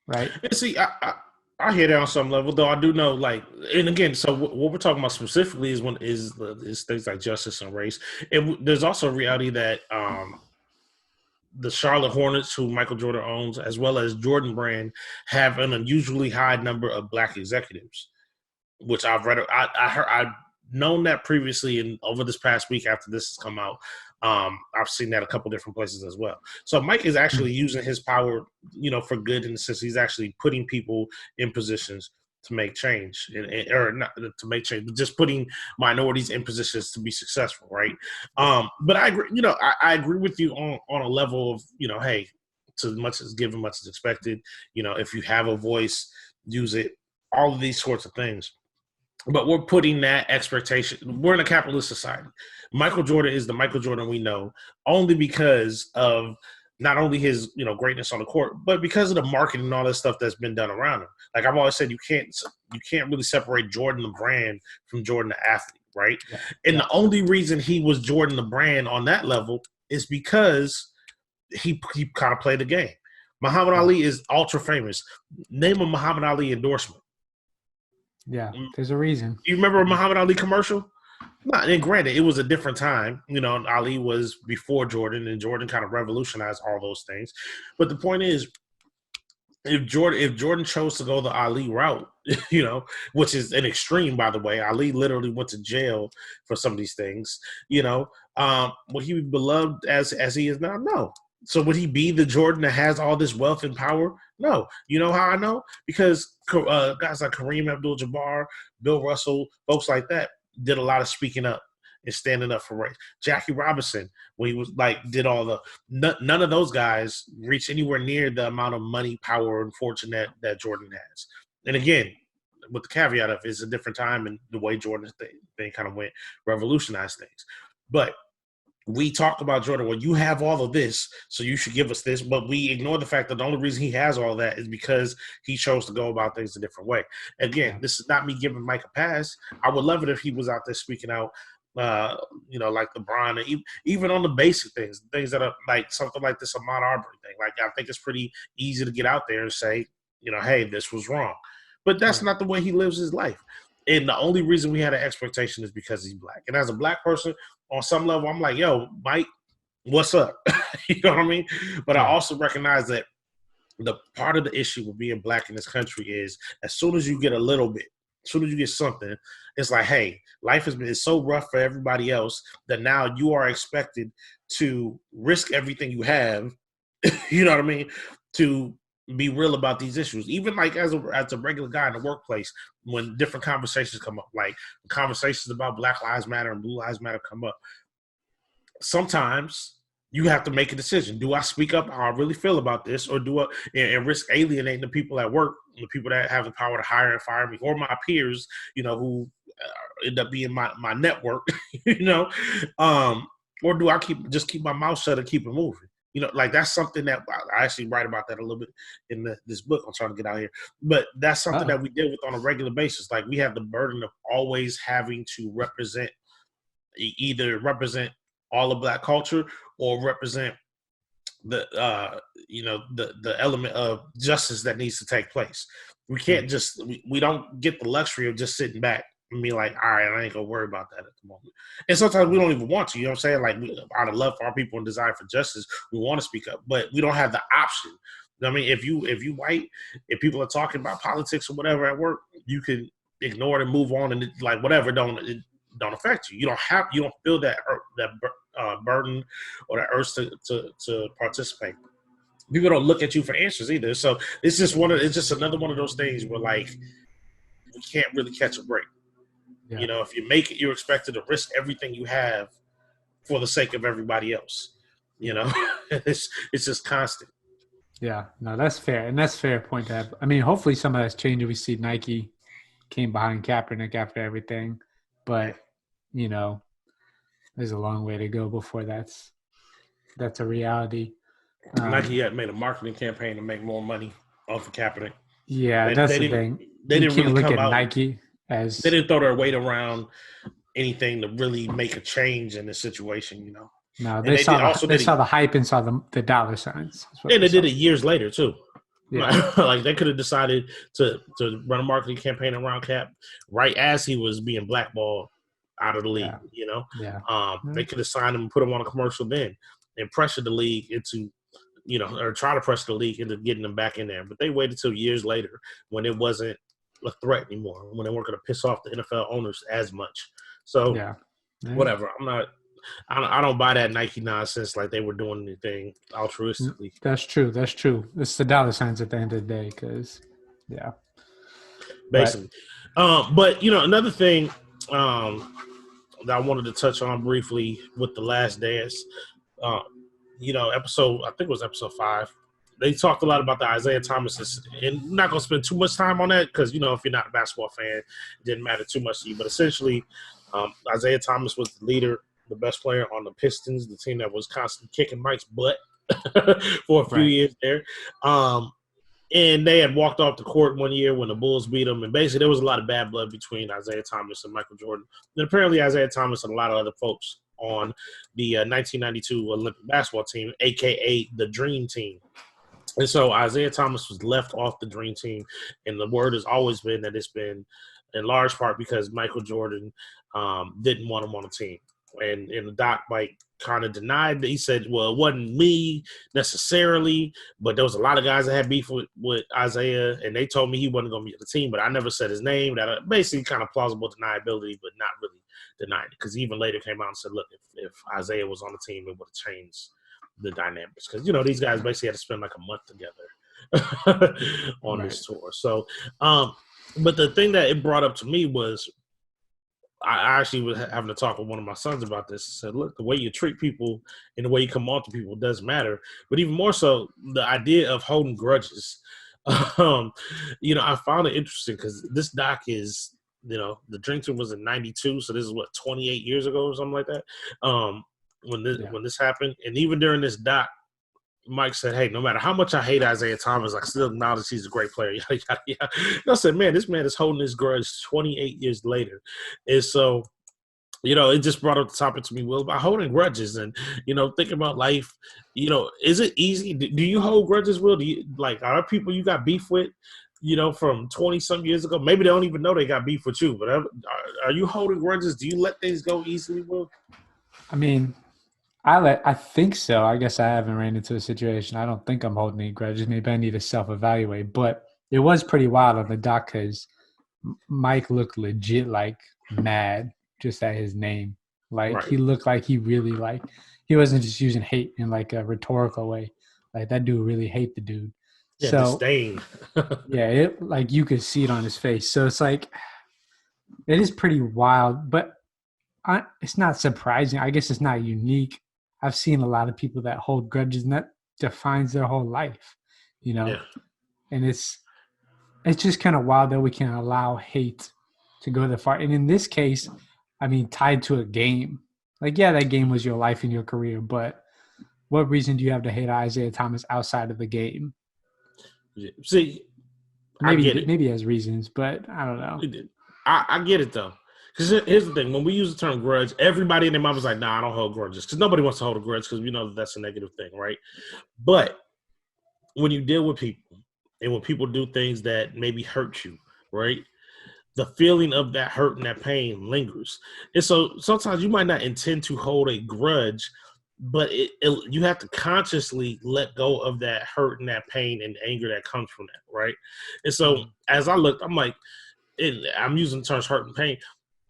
right? See, I hear that on some level, though. I do know, like, and again, so what we're talking about specifically is things like justice and race. And there's also a reality that the Charlotte Hornets, who Michael Jordan owns, as well as Jordan Brand, have an unusually high number of Black executives, which I've read. I've known that previously, and over this past week after this has come out, I've seen that a couple different places as well. So Mike is actually using his power, for good, in the sense he's actually putting people in positions to make change, or not to make change, but just putting minorities in positions to be successful, right? But I agree, I agree with you on a level of, hey, to much is given, much is expected. If you have a voice, use it. All of these sorts of things. But we're putting that expectation. We're in a capitalist society. Michael Jordan is the Michael Jordan we know only because of not only his, greatness on the court, but because of the marketing and all that stuff that's been done around him. Like I've always said, you can't really separate Jordan the brand from Jordan the athlete. right? Yeah. And the only reason he was Jordan the brand on that level is because he kind of played the game. Muhammad Ali is ultra famous. Name a Muhammad Ali endorsement. Yeah, there's a reason. You remember a Muhammad Ali commercial? No, and granted, it was a different time. You know, Ali was before Jordan, and Jordan kind of revolutionized all those things. But the point is, if Jordan chose to go the Ali route, you know, which is an extreme, by the way, Ali literally went to jail for some of these things. You know, would he be beloved as he is now? No. So would he be the Jordan that has all this wealth and power? No. You know how I know? Because guys like Kareem Abdul-Jabbar, Bill Russell, folks like that did a lot of speaking up and standing up for rights. Jackie Robinson, when he was like, did all the none of those guys reach anywhere near the amount of money, power, and fortune that Jordan has. And again, with the caveat of it's a different time and the way Jordan's thing kind of went, revolutionized things. But we talk about Jordan, well, you have all of this, so you should give us this. But we ignore the fact that the only reason he has all that is because he chose to go about things a different way. Again, this is not me giving Mike a pass. I would love it if he was out there speaking out, you know, like LeBron, even on the basic things that are like something like this Ahmaud Arbery thing. Like, I think it's pretty easy to get out there and say, you know, hey, this was wrong. But that's not the way he lives his life. And the only reason we had an expectation is because he's black. And as a black person, on some level, I'm like, yo, Mike, what's up? You know what I mean? But I also recognize that the part of the issue with being black in this country is as soon as you get a little bit, as soon as you get something, it's like, hey, life has been so rough for everybody else that now you are expected to risk everything you have, you know what I mean, to be real about these issues. Even like as a regular guy in the workplace, when different conversations come up, like conversations about Black Lives Matter and Blue Lives Matter come up, sometimes you have to make a decision. Do I speak up how I really feel about this, or do I and risk alienating the people at work, the people that have the power to hire and fire me, or my peers, you know, who end up being my network, you know, or do I keep my mouth shut and keep it moving? You know, like that's something that I actually write about that a little bit in this book I'm trying to get out here. But that's something that we deal with on a regular basis. Like we have the burden of always having to either represent all of Black culture or represent the you know, the element of justice that needs to take place. We can't just we don't get the luxury of just sitting back and be like, all right, I ain't gonna worry about that at the moment. And sometimes we don't even want to, you know what I'm saying? Like, out of love for our people and desire for justice, we want to speak up, but we don't have the option. I mean, if you white, if people are talking about politics or whatever at work, you can ignore it and move on, and it, like whatever don't affect you. You don't feel that burden or that urge to participate. People don't look at you for answers either. So it's just another one of those things where like we can't really catch a break. Yeah. You know, if you make it, you're expected to risk everything you have for the sake of everybody else. You know, it's just constant. Yeah, no, that's fair. And that's a fair point to have. I mean, hopefully some of that's changed. We see Nike came behind Kaepernick after everything. But, you know, there's a long way to go before that's a reality. Nike had made a marketing campaign to make more money off of Kaepernick. Yeah, that's the thing. They didn't really look come at out. Nike as they didn't throw their weight around anything to really make a change in the situation, you know. No, they saw the hype and saw the dollar signs. And they did it years later too. Yeah. Like they could have decided to run a marketing campaign around Cap right as he was being blackballed out of the league, you know. Yeah. They could have signed him and put him on a commercial then and pressured the league into, you know, or try to pressure the league into getting them back in there. But they waited till years later when it wasn't a threat anymore, when they weren't going to piss off the NFL owners as much. So whatever. I don't buy that Nike nonsense like they were doing anything altruistically. That's true. It's the dollar signs at the end of the day, because basically. But you know, another thing that I wanted to touch on briefly with The Last Dance, you know, I think it was episode 5. They talked a lot about the Isaiah Thomas, and I'm not going to spend too much time on that because, you know, if you're not a basketball fan, it didn't matter too much to you. But essentially, Isaiah Thomas was the leader, the best player on the Pistons, the team that was constantly kicking Mike's butt for a few years there. And they had walked off the court one year when the Bulls beat them. And basically, there was a lot of bad blood between Isaiah Thomas and Michael Jordan. And apparently, Isaiah Thomas and a lot of other folks on the 1992 Olympic basketball team, a.k.a. the Dream Team. And so Isaiah Thomas was left off the Dream Team. And the word has always been that it's been in large part because Michael Jordan didn't want him on the team. And the doc, like, kind of denied that. He said, well, it wasn't me necessarily, but there was a lot of guys that had beef with Isaiah, and they told me he wasn't going to be on the team, but I never said his name. That basically kind of plausible deniability, but not really denied it, because he even later came out and said, look, if Isaiah was on the team, it would have changed the dynamics, because, you know, these guys basically had to spend like a month together on this tour. So, but the thing that it brought up to me was, I actually was having to talk with one of my sons about this. I said, look, the way you treat people and the way you come on to people does matter. But even more so, the idea of holding grudges. You know, I found it interesting because this doc is, you know, the drinking was in 92. So this is, 28 years ago or something like that, when this happened. And even during this doc, Mike said, hey, no matter how much I hate Isaiah Thomas, I still acknowledge he's a great player. And I said, man, this man is holding his grudge 28 years later. And so, you know, it just brought up the topic to me, Will, about holding grudges and, you know, thinking about life. You know, is it easy? Do you hold grudges, Will? Do you, like, are there people you got beef with, you know, from 20-some years ago? Maybe they don't even know they got beef with you, but are you holding grudges? Do you let things go easily, Will? I mean, I think so. I guess I haven't ran into a situation. I don't think I'm holding any grudges. Maybe I need to self-evaluate. But it was pretty wild on the doc because Mike looked legit like mad just at his name. Like He looked like he really he wasn't just using hate in like a rhetorical way. Like that dude really hate the dude. Yeah, so, disdain. Yeah, like you could see it on his face. So it's like it is pretty wild, but it's not surprising. I guess it's not unique. I've seen a lot of people that hold grudges, and that defines their whole life, you know? Yeah. And it's just kind of wild that we can allow hate to go that far. And in this case, I mean, tied to a game. Like, yeah, that game was your life and your career, but what reason do you have to hate Isaiah Thomas outside of the game? See, maybe, I get it. Maybe he has reasons, but I don't know. I get it, though. Because here's the thing. When we use the term grudge, everybody in their mind was like, nah, I don't hold grudges. Because nobody wants to hold a grudge because we know that that's a negative thing, right? But when you deal with people and when people do things that maybe hurt you, right, the feeling of that hurt and that pain lingers. And so sometimes you might not intend to hold a grudge, but you have to consciously let go of that hurt and that pain and anger that comes from that, right? And so as I looked, I'm like, I'm using the terms hurt and pain.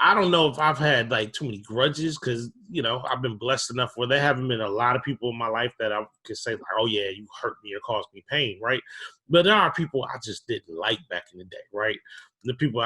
I don't know if I've had like too many grudges because, you know, I've been blessed enough where there haven't been a lot of people in my life that I could say like, oh yeah, you hurt me or caused me pain, right? But there are people I just didn't like back in the day, right? The people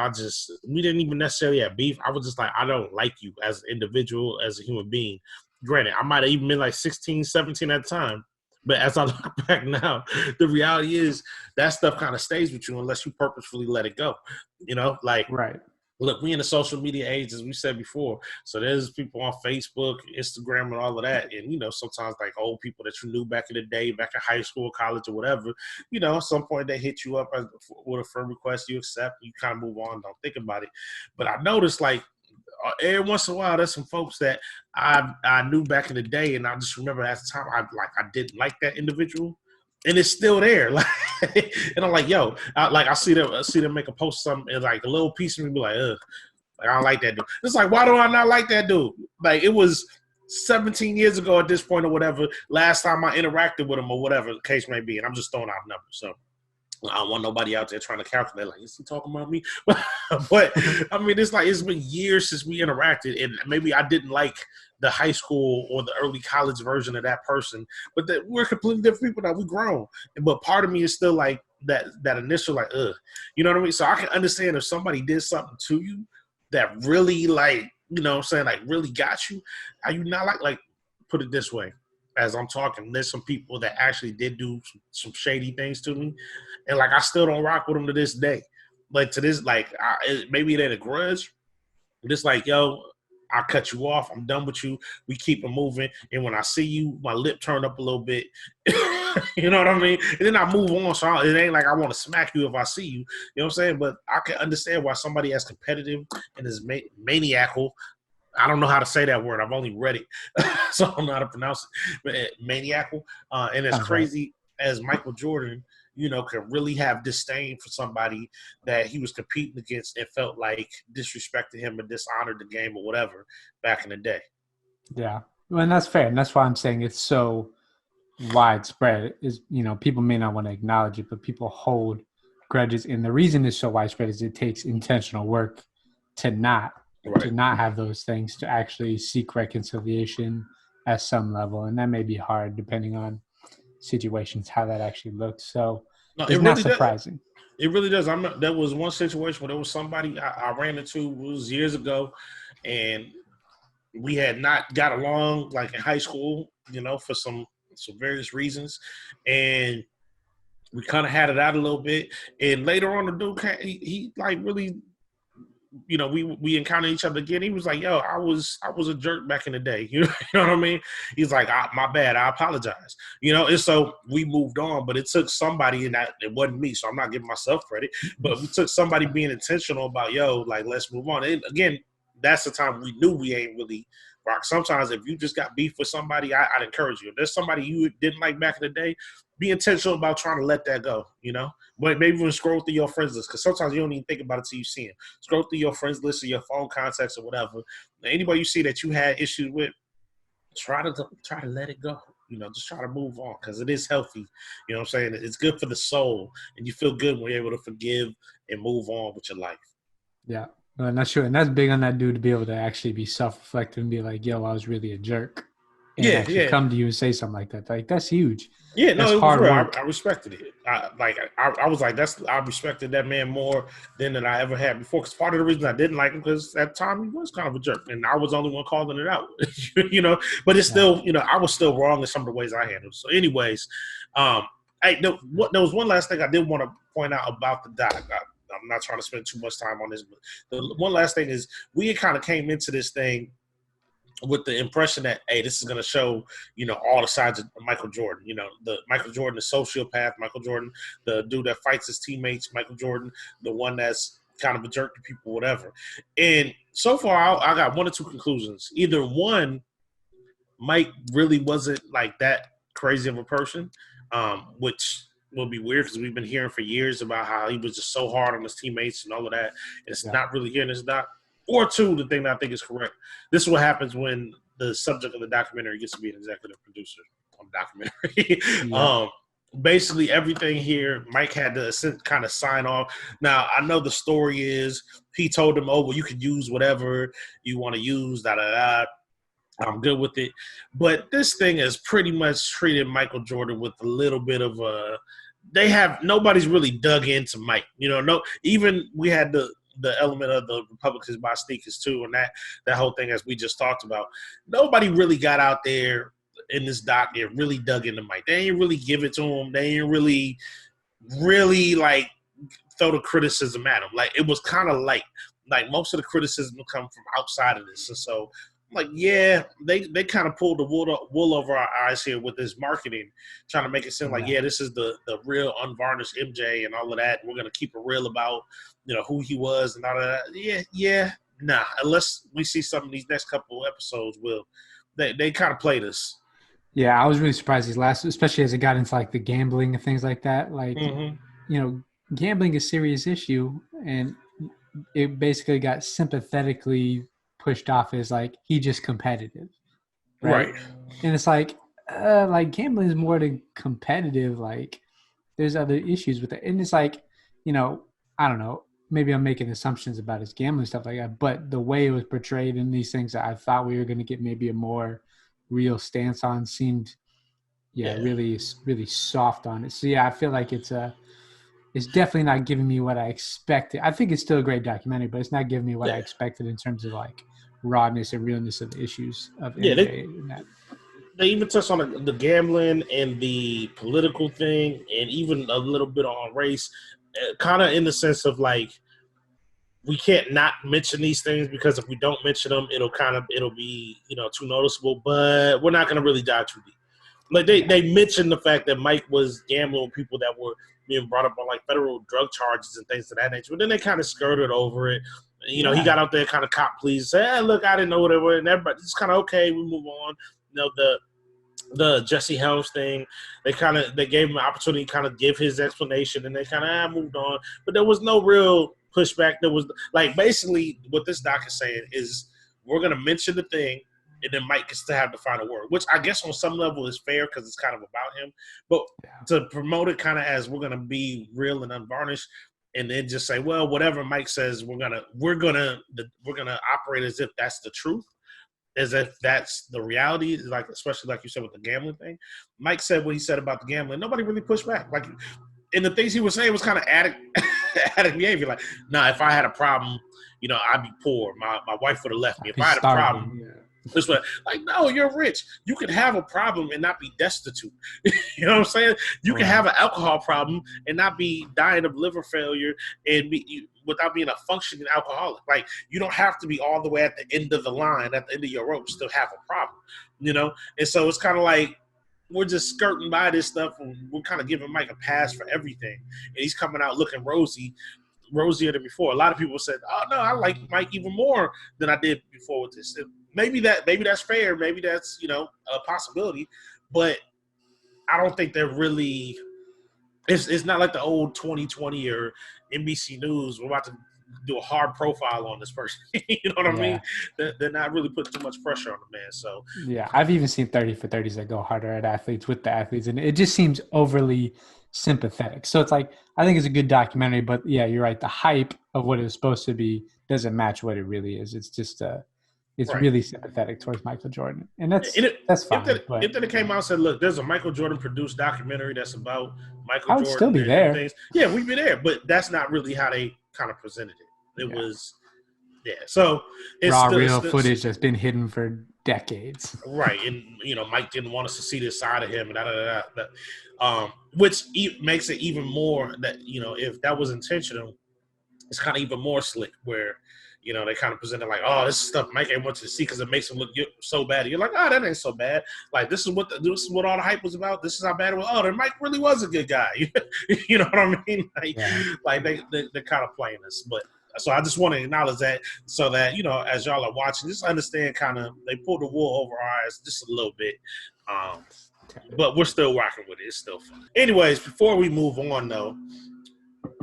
we didn't even necessarily have beef. I was just like, I don't like you as an individual, as a human being. Granted, I might have even been like 16, 17 at the time. But as I look back now, the reality is that stuff kind of stays with you unless you purposefully let it go, you know, like, right. Look, we in the social media age, as we said before. So there's people on Facebook, Instagram, and all of that. And, you know, sometimes like old people that you knew back in the day, back in high school, college, or whatever, you know, at some point they hit you up with a friend request, you accept, you kind of move on, don't think about it. But I noticed like every once in a while, there's some folks that I knew back in the day, and I just remember at the time I didn't like that individual. And it's still there, like, and I'm like, yo, I see them make a post something, and like a little piece of me be like, ugh, like I don't like that dude. It's like, why do I not like that dude? Like it was 17 years ago at this point or whatever. Last time I interacted with him or whatever the case may be, and I'm just throwing out numbers. So I don't want nobody out there trying to calculate like, is he talking about me? But I mean, it's like it's been years since we interacted, and maybe I didn't like the high school or the early college version of that person, but we're completely different people now. We grown, but part of me is still like that initial like, ugh, you know what I mean? So I can understand if somebody did something to you that really like, you know what I'm saying, like really got you. Are you not like put it this way? As I'm talking, there's some people that actually did do some shady things to me, and like I still don't rock with them to this day. Like to this, like maybe they're a grudge. Just like, yo, I cut you off. I'm done with you. We keep it moving. And when I see you, my lip turned up a little bit. You know what I mean? And then I move on. So it ain't like I want to smack you if I see you. You know what I'm saying? But I can understand why somebody as competitive and as maniacal. I don't know how to say that word. I've only read it, so I don't know how to pronounce it. But maniacal and as crazy as Michael Jordan, you know, can really have disdain for somebody that he was competing against and felt like disrespected him or dishonored the game or whatever back in the day. Yeah, well, and that's fair, and that's why I'm saying it's so widespread. Is, you know, people may not want to acknowledge it, but people hold grudges, and the reason it's so widespread is it takes intentional work to not have those things, to actually seek reconciliation at some level, and that may be hard depending on situations how that actually looks. So it's it not really surprising. It really does. There was one situation where there was somebody I ran into, it was years ago, and we had not got along like in high school, you know, for some various reasons, and we kind of had it out a little bit. And later on, the dude he like really, you know, we encountered each other again. He was like, "Yo, I was a jerk back in the day." You know what I mean? He's like, "My bad. I apologize." You know, and so we moved on. But it took somebody, and that it wasn't me, so I'm not giving myself credit. But we took somebody being intentional about, yo, like, let's move on. And again, that's the time we knew we ain't really rock. Sometimes if you just got beef with somebody, I'd encourage you. If there's somebody you didn't like back in the day, be intentional about trying to let that go, you know? But maybe even scroll through your friends list, because sometimes you don't even think about it till you see it. Scroll through your friends list or your phone contacts or whatever. Anybody you see that you had issues with, try to let it go. You know, just try to move on, because it is healthy. You know what I'm saying? It's good for the soul, and you feel good when you're able to forgive and move on with your life. Yeah. Well, and that's true. And that's big on that dude to be able to actually be self-reflective and be like, yo, I was really a jerk. And actually come to you and say something like that. Like, that's huge. Yeah, that's no, it hard was real. work. I respected it. I was like, I respected that man more than I ever had before. Because part of the reason I didn't like him, because at the time he was kind of a jerk, and I was the only one calling it out. You know, but it's still, you know, I was still wrong in some of the ways I handled. So, anyways, there was one last thing I did want to point out about the doc. I'm not trying to spend too much time on this, but the one last thing is we kind of came into this thing with the impression that, hey, this is going to show, you know, all the sides of Michael Jordan. You know, the Michael Jordan, the sociopath, Michael Jordan, the dude that fights his teammates, Michael Jordan, the one that's kind of a jerk to people, whatever. And so far, I got one or two conclusions. Either one, Mike really wasn't like that crazy of a person, which will be weird because we've been hearing for years about how he was just so hard on his teammates and all of that. And it's not really here in this doc. Or two, the thing that I think is correct. This is what happens when the subject of the documentary gets to be an executive producer on the documentary. Basically, everything here, Mike had to kind of sign off. Now, I know the story is he told him, oh, well, you can use whatever you want to use, da-da-da. I'm good with it. But this thing has pretty much treated Michael Jordan with a little bit of a – nobody's really dug into Mike. You know, even we had the element of the Republicans buy sneakers too, and that whole thing, as we just talked about. Nobody really got out there in this doc and really dug into Mike. They ain't really give it to him. They ain't really like throw the criticism at him. Like, it was kind of light. Like, most of the criticism will come from outside of this. And so, like, yeah, they kind of pulled the wool over our eyes here with this marketing, trying to make it seem like, yeah, this is the real unvarnished MJ and all of that. We're going to keep it real about, you know, who he was and all of that. Yeah, nah. Unless we see some of these next couple of episodes, they kind of played us. Yeah, I was really surprised these last, especially as it got into like the gambling and things like that. Like, you know, gambling is a serious issue, and it basically got sympathetically pushed off as like he just competitive, right? And it's like gambling is more than competitive. Like, there's other issues with it, and it's like, you know, I don't know, maybe I'm making assumptions about his gambling stuff like that, but the way it was portrayed in these things, I thought we were going to get maybe a more real stance on seemed really soft on it. So yeah, I feel like it's definitely not giving me what I expected. I think it's still a great documentary, but it's not giving me what I expected in terms of like rawness and realness of the issues of MJ and that. They even touched on the gambling and the political thing, and even a little bit on race, kind of in the sense of like, we can't not mention these things because if we don't mention them, it'll be, too noticeable. But we're not going to really dive too deep. Like they mentioned the fact that Mike was gambling with people that were being brought up on like federal drug charges and things of that nature. But then they kind of skirted over it. He got out there kind of cop please, say, hey, look, I didn't know whatever, and everybody just kind of okay, we move on. The Jesse Helms thing, they gave him an opportunity to kind of give his explanation, and they kind of moved on. But there was no real pushback. There was like basically what this doc is saying is we're gonna mention the thing, and then Mike gets to have the final word, which I guess on some level is fair because it's kind of about him. But to promote it kind of as we're gonna be real and unvarnished, and then just say, well, whatever Mike says, we're gonna operate as if that's the truth. As if that's the reality, like especially like you said with the gambling thing. Mike said what he said about the gambling. Nobody really pushed back. Like, and the things he was saying was kind of addict behavior. Like, nah, if I had a problem, I'd be poor. My wife would have left me. If I had a problem, this way, like, no, you're rich. You can have a problem and not be destitute. You know what I'm saying? You can have an alcohol problem and not be dying of liver failure and without being a functioning alcoholic. Like, you don't have to be all the way at the end of the line, at the end of your rope, still have a problem, And so it's kind of like we're just skirting by this stuff, and we're kind of giving Mike a pass for everything. And he's coming out looking rosier than before. A lot of people said, oh, no, I like Mike even more than I did before with this. Maybe that's fair. Maybe that's, a possibility. But I don't think they're really – it's not like the old 2020 or NBC News. We're about to do a hard profile on this person. You know what I mean? They're not really putting too much pressure on the man. So yeah, I've even seen 30 for 30s that go harder at athletes with the athletes. And it just seems overly sympathetic. So it's like I think it's a good documentary. But, yeah, you're right. The hype of what it's supposed to be doesn't match what it really is. It's just it's really sympathetic towards Michael Jordan. And that's fine. If it came out and said, look, there's a Michael Jordan produced documentary that's about Michael Jordan. I would still be there. Things. Yeah, we'd be there. But that's not really how they kind of presented it. It was, so it's real footage that's been hidden for decades. Right. And, Mike didn't want us to see this side of him. And which makes it even more that, if that was intentional, it's kind of even more slick where – they kind of presented like, oh, this is stuff Mike ain't want to see because it makes him look so bad. You're like, oh, that ain't so bad. Like, this is what all the hype was about. This is how bad it was. Oh, then Mike really was a good guy. You know what I mean? Like they're kind of playing this. But so I just want to acknowledge that so that, as y'all are watching, just understand kind of they pulled the wool over our eyes just a little bit. But we're still rocking with it. It's still fun. Anyways, before we move on, though,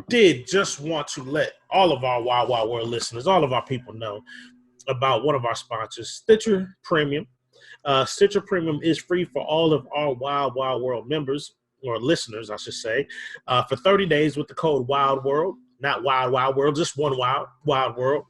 did just want to let all of our Wild Wild World listeners, all of our people know about one of our sponsors, Stitcher Premium. Stitcher Premium is free for all of our Wild Wild World members, or listeners, I should say, for 30 days with the code Wild World, not Wild Wild World, just one Wild World.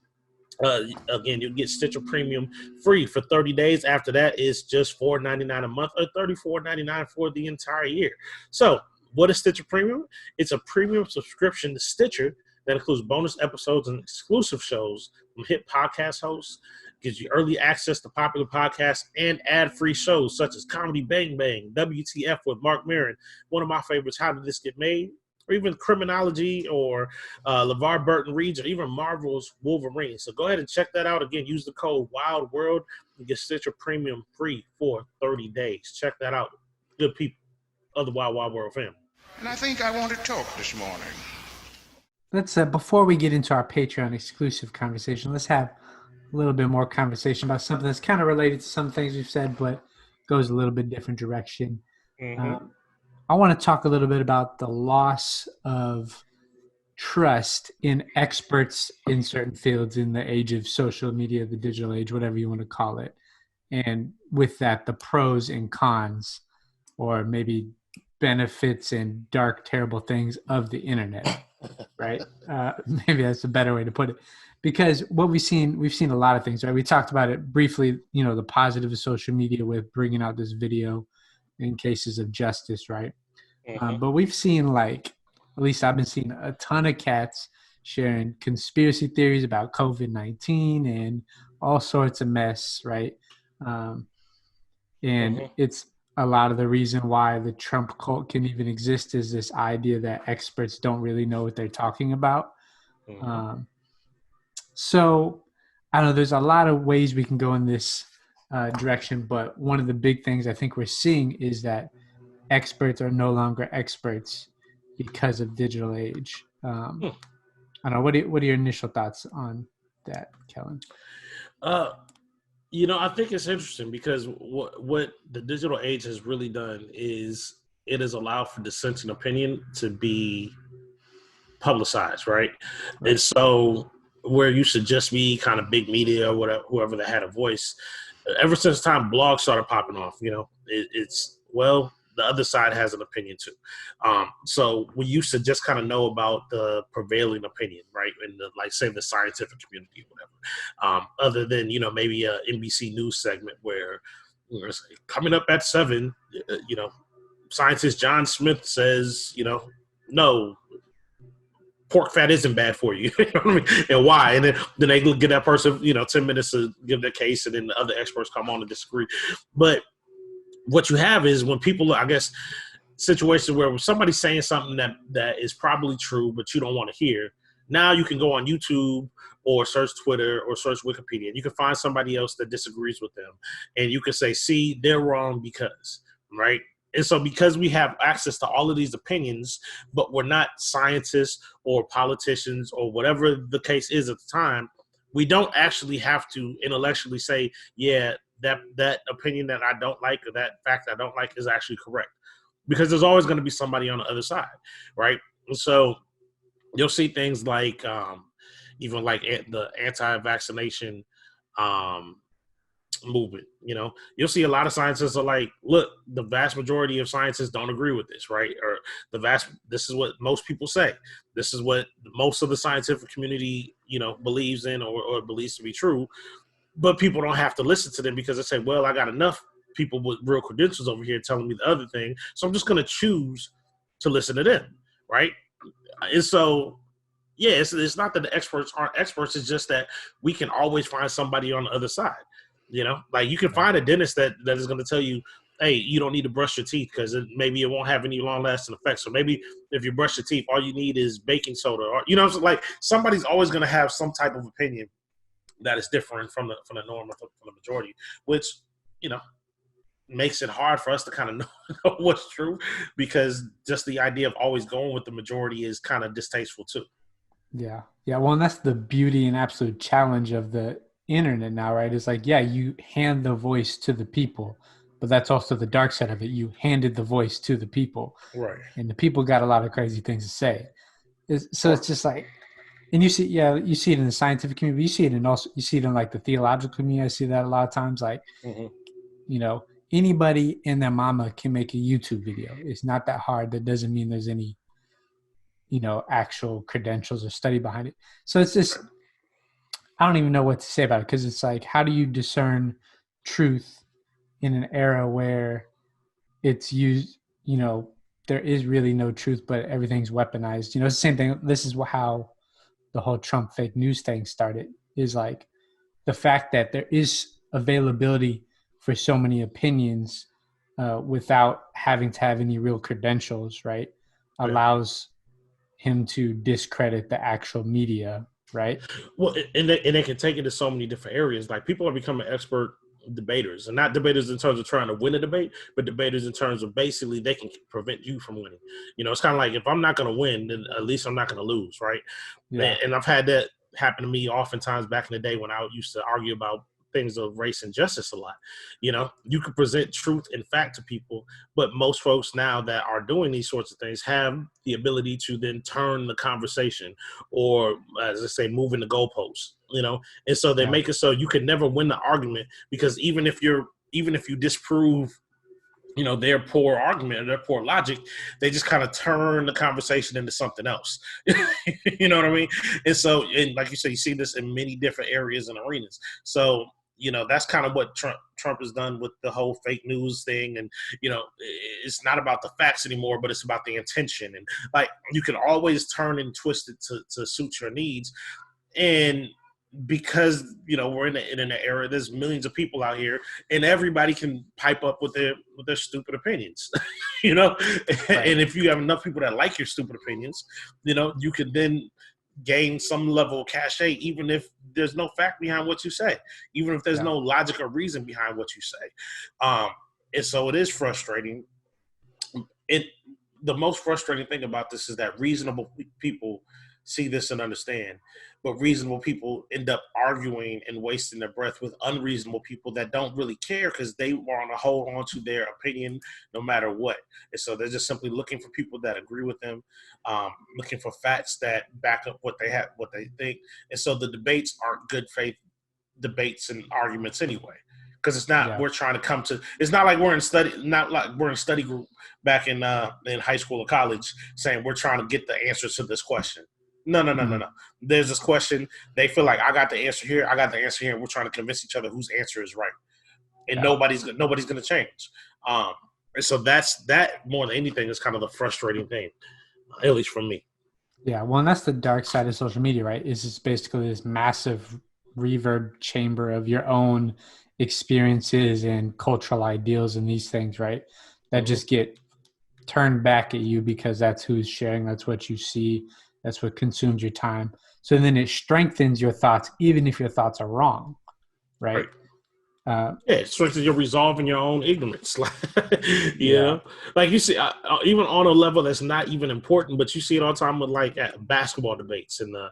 Again, you'll get Stitcher Premium free for 30 days. After that, it's just $4.99 a month or $34.99 for the entire year. So, what is Stitcher Premium? It's a premium subscription to Stitcher that includes bonus episodes and exclusive shows from hit podcast hosts, gives you early access to popular podcasts and ad-free shows such as Comedy Bang Bang, WTF with Mark Maron, one of my favorites, How Did This Get Made, or even Criminology or LeVar Burton Reads, or even Marvel's Wolverine. So go ahead and check that out. Again, use the code Wild World and get Stitcher Premium free for 30 days. Check that out. Good people of the Wild Wild World family. And I think I want to talk this morning. Let's before we get into our Patreon exclusive conversation, let's have a little bit more conversation about something that's kind of related to some things we've said, but goes a little bit different direction. Mm-hmm. I want to talk a little bit about the loss of trust in experts in certain fields in the age of social media, the digital age, whatever you want to call it. And with that, the pros and cons, or maybe benefits and dark, terrible things of the internet, right? Maybe that's a better way to put it. Because what we've seen a lot of things, right? We talked about it briefly, the positive of social media with bringing out this video in cases of justice, right? Mm-hmm. But we've seen, like, at least I've been seeing a ton of cats sharing conspiracy theories about COVID-19 and all sorts of mess, right? And it's a lot of the reason why the Trump cult can even exist is this idea that experts don't really know what they're talking about. So I don't know. There's a lot of ways we can go in this direction, but one of the big things I think we're seeing is that experts are no longer experts because of digital age. I don't know. What are your initial thoughts on that, Kellen? I think it's interesting because what the digital age has really done is it has allowed for dissenting opinion to be publicized, right? And so where you should just be kind of big media or whatever, whoever that had a voice, ever since time blogs started popping off, it's the other side has an opinion too. So we used to just kind of know about the prevailing opinion, right? In say the scientific community or whatever. Other than, maybe a NBC News segment where it's like, coming up at 7, scientist John Smith says, no, pork fat isn't bad for you. You know what I mean? And why? And then they give that person, 10 minutes to give their case, and then the other experts come on and disagree. But what you have is when people, I guess, situations where somebody's saying something that is probably true, but you don't want to hear. Now you can go on YouTube or search Twitter or search Wikipedia, and you can find somebody else that disagrees with them. And you can say, see, they're wrong because, right? And so because we have access to all of these opinions, but we're not scientists or politicians or whatever the case is at the time, we don't actually have to intellectually say, yeah, that opinion that I don't like or that fact I don't like is actually correct. Because there's always going to be somebody on the other side, right? And so you'll see things like even like the anti-vaccination movement. You'll see a lot of scientists are like, look, the vast majority of scientists don't agree with this, right? Or this is what most people say. This is what most of the scientific community, believes in or believes to be true. But people don't have to listen to them because they say, well, I got enough people with real credentials over here telling me the other thing, so I'm just going to choose to listen to them, right? And so, yeah, it's not that the experts aren't experts. It's just that we can always find somebody on the other side. Like you can find a dentist that is going to tell you, hey, you don't need to brush your teeth because maybe it won't have any long-lasting effects. Or maybe if you brush your teeth, all you need is baking soda. Or so like somebody's always going to have some type of opinion that is different from the norm, from the majority, which makes it hard for us to kind of know what's true, because just the idea of always going with the majority is kind of distasteful too. Yeah. Well, and that's the beauty and absolute challenge of the internet now, right? It's like, yeah, you hand the voice to the people, but that's also the dark side of it. You handed the voice to the people, right? And the people got a lot of crazy things to say. It's just like, and you see it in the scientific community. You see it in like the theological community. I see that a lot of times. Like, anybody and their mama can make a YouTube video. It's not that hard. That doesn't mean there's any, actual credentials or study behind it. So it's just, I don't even know what to say about it, because it's like, how do you discern truth in an era where it's used, there is really no truth, but everything's weaponized. It's the same thing. This is how the whole Trump fake news thing started, is like the fact that there is availability for so many opinions without having to have any real credentials, right? Allows him to discredit the actual media, right? Well, and they can take it to so many different areas. Like people are becoming expert debaters, and not debaters in terms of trying to win a debate, but debaters in terms of basically they can prevent you from winning. It's kind of like, if I'm not going to win, then at least I'm not going to lose, right? Yeah. And I've had that happen to me oftentimes back in the day when I used to argue about things of race and justice a lot. You can present truth and fact to people, but most folks now that are doing these sorts of things have the ability to then turn the conversation, or as I say, moving the goalposts, and so they make it so you can never win the argument, because even if you disprove their poor argument or their poor logic, they just kind of turn the conversation into something else. You know what I mean? And so, and like you said, you see this in many different areas and arenas. So, that's kind of what Trump has done with the whole fake news thing. And, it's not about the facts anymore, but it's about the intention. And like, you can always turn and twist it to suit your needs. And because, we're in an era, there's millions of people out here, and everybody can pipe up with their stupid opinions, Right. And if you have enough people that like your stupid opinions, you can then gain some level of cachet, even if there's no fact behind what you say, even if there's no logic or reason behind what you say. And so it is frustrating. The most frustrating thing about this is that reasonable people see this and understand, but reasonable people end up arguing and wasting their breath with unreasonable people that don't really care because they want to hold on to their opinion no matter what. And so they're just simply looking for people that agree with them, looking for facts that back up what they have, what they think. And so the debates aren't good faith debates and arguments anyway. Because it's not, we're trying to come to, it's not like we're in study group back in high school or college saying we're trying to get the answers to this question. No. There's this question. They feel like I got the answer here. I got the answer here. And we're trying to convince each other whose answer is right. And nobody's going to change. And so that more than anything is kind of the frustrating thing, at least for me. Yeah. Well, and that's the dark side of social media, right? Is it's basically this massive reverb chamber of your own experiences and cultural ideals and these things, right? That just get turned back at you because that's who's sharing, that's what you see, that's what consumes your time. So then it strengthens your thoughts, even if your thoughts are wrong, right? It strengthens your resolve and your own ignorance. you know, like you see, even on a level that's not even important, but you see it all the time with like basketball debates and the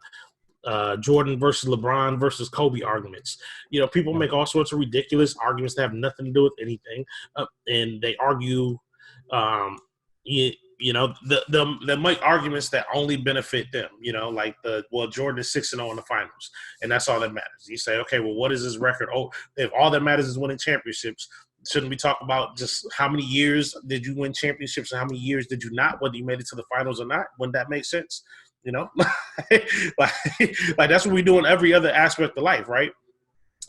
Jordan versus LeBron versus Kobe arguments. You know, people make all sorts of ridiculous arguments that have nothing to do with anything, and they argue. You know, they make arguments that only benefit them. You know, like Jordan is 6-0 in the finals, and that's all that matters. You say, okay, well, what is his record? Oh, if all that matters is winning championships, shouldn't we talk about just how many years did you win championships and how many years did you not? Whether you made it to the finals or not? Wouldn't that make sense? You know, like that's what we do in every other aspect of life, right?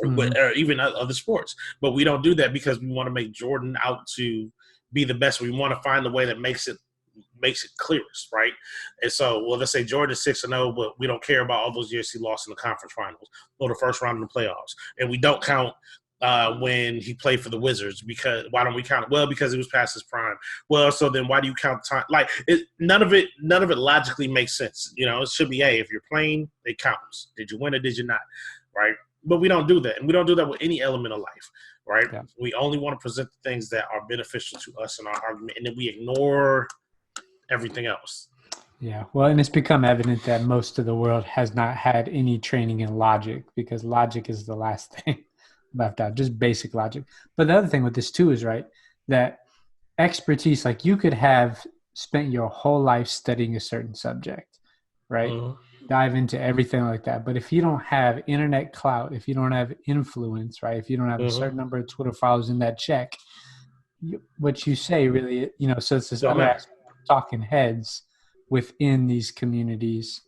But, or even other sports. But we don't do that because we want to make Jordan out to be the best. We want to find the way that makes it clearest, right? And so, well, let's say Jordan is 6-0, but we don't care about all those years he lost in the conference finals or the first round of the playoffs, and we don't count when he played for the Wizards. Because why don't we count it? Well, because it was past his prime. Well, so then why do you count the time? Like none of it logically makes sense. You know, it should be, hey, if you're playing, it counts. Did you win or did you not? Right? But we don't do that, and we don't do that with any element of life. Right? Yeah. We only want to present the things that are beneficial to us in our argument, and then we ignore everything else. Yeah, well, and it's become evident that most of the world has not had any training in logic, because logic is the last thing left out, just basic logic. But the other thing with this too is, right, that expertise, like you could have spent your whole life studying a certain subject, right? Dive into everything like that. But if you don't have internet clout, if you don't have influence, right, if you don't have a certain number of Twitter followers in that check, what you say really, you know, so it's this other aspect of talking heads within these communities,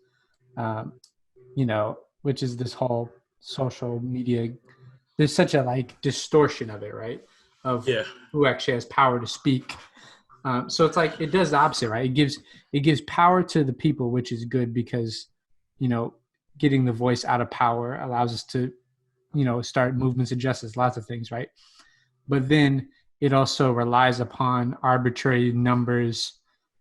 you know, which is this whole social media. There's such a like distortion of it, right? Of who actually has power to speak. So it's like it does the opposite, right? It gives power to the people, which is good because, you know, getting the voice out of power allows us to, you know, start movements of justice, lots of things, right? But then it also relies upon arbitrary numbers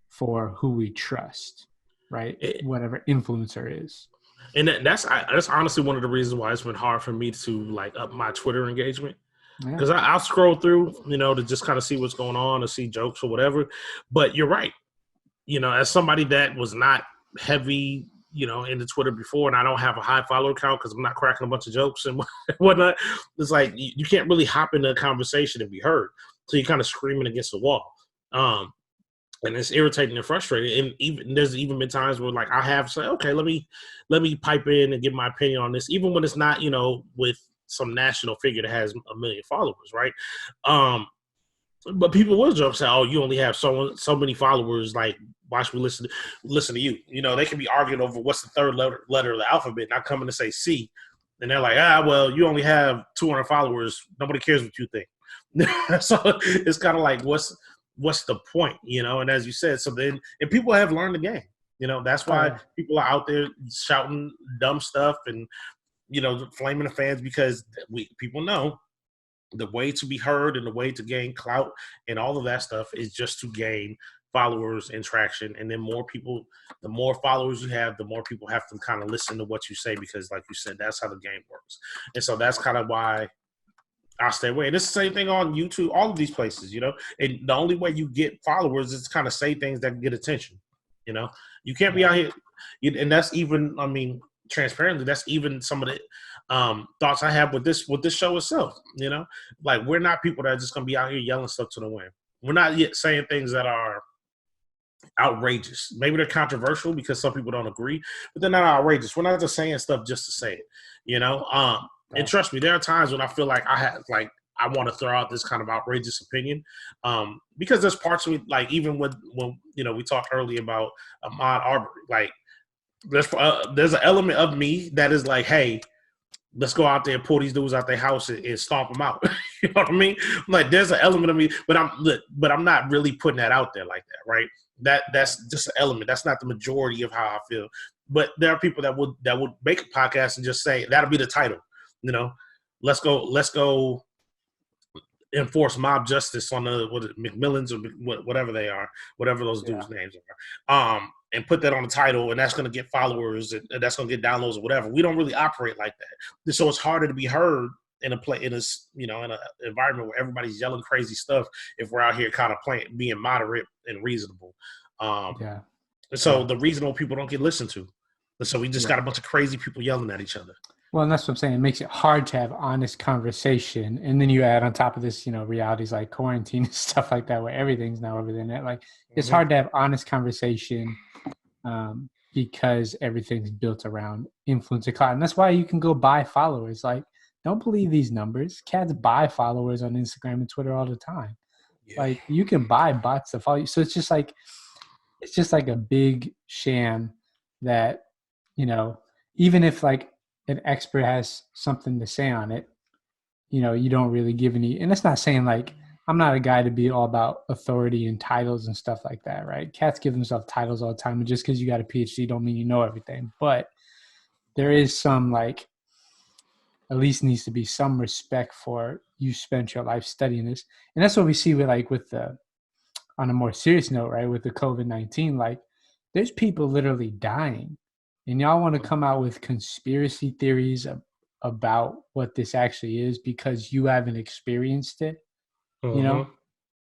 for who we trust, right? Whatever influencer is. And that's honestly one of the reasons why it's been hard for me to like up my Twitter engagement, because I'll scroll through, you know, to just kind of see what's going on or see jokes or whatever. But you're right. You know, as somebody that was not heavy, you know, into Twitter before, and I don't have a high follower count because I'm not cracking a bunch of jokes and whatnot, it's like you can't really hop into a conversation and be heard. So you're kind of screaming against the wall. And it's irritating and frustrating. And even there's even been times where like I have said, okay, let me pipe in and give my opinion on this, even when it's not, you know, with some national figure that has 1 million followers, right? But people will joke say, "Oh, you only have so many followers. Like, why should we listen to you?" You know, they can be arguing over what's the third letter of the alphabet, not coming to say C, and they're like, well, you only have 200 followers. Nobody cares what you think. So it's kind of like, what's the point, you know? And as you said, so then, and people have learned the game, you know, that's why people are out there shouting dumb stuff and, you know, flaming the fans, because people know the way to be heard and the way to gain clout and all of that stuff is just to gain followers and traction, and then more people, the more followers you have, the more people have to kind of listen to what you say, because like you said, that's how the game works. And so that's kind of why I stay away. And it's the same thing on YouTube, all of these places, you know. And the only way you get followers is to kind of say things that get attention. You know, you can't be out here, and that's even, I mean, transparently, that's even some of the thoughts I have with this show itself. You know, like, we're not people that are just gonna be out here yelling stuff to the wind. We're not yet saying things that are outrageous. Maybe they're controversial because some people don't agree, but they're not outrageous. We're not just saying stuff just to say it, you know. And trust me, there are times when I feel like I want to throw out this kind of outrageous opinion, because there's parts of me, like, even when you know, we talked earlier about Ahmaud Arbery, like, there's an element of me that is like, hey, let's go out there and pull these dudes out their house and stomp them out. You know what I mean? Like, there's an element of me, but I'm not really putting that out there like that, right? That's just an element. That's not the majority of how I feel. But there are people that would make a podcast and just say that'll be the title. You know, let's go enforce mob justice on the McMillans or whatever they are, whatever those dudes' names are, and put that on the title, and that's going to get followers and that's going to get downloads or whatever. We don't really operate like that, so it's harder to be heard in an environment where everybody's yelling crazy stuff if we're out here kind of being moderate and reasonable. So the reasonable people don't get listened to, and so we just got a bunch of crazy people yelling at each other. Well, and that's what I'm saying. It makes it hard to have honest conversation. And then you add on top of this, you know, realities like quarantine and stuff like that, where everything's now over the internet. Like, it's hard to have honest conversation because everything's built around influencer clout. And that's why you can go buy followers. Like, don't believe these numbers. Cats buy followers on Instagram and Twitter all the time. Yeah. Like, you can buy bots to follow you. So it's just like a big sham that, you know, even if like an expert has something to say on it, you know, you don't really give any. And that's not saying, like, I'm not a guy to be all about authority and titles and stuff like that, right? Cats give themselves titles all the time, and just because you got a PhD don't mean you know everything. But there is some, like, at least needs to be some respect for you spent your life studying this. And that's what we see with on a more serious note, right, with the COVID-19, like, there's people literally dying. And y'all want to come out with conspiracy theories about what this actually is because you haven't experienced it, you know?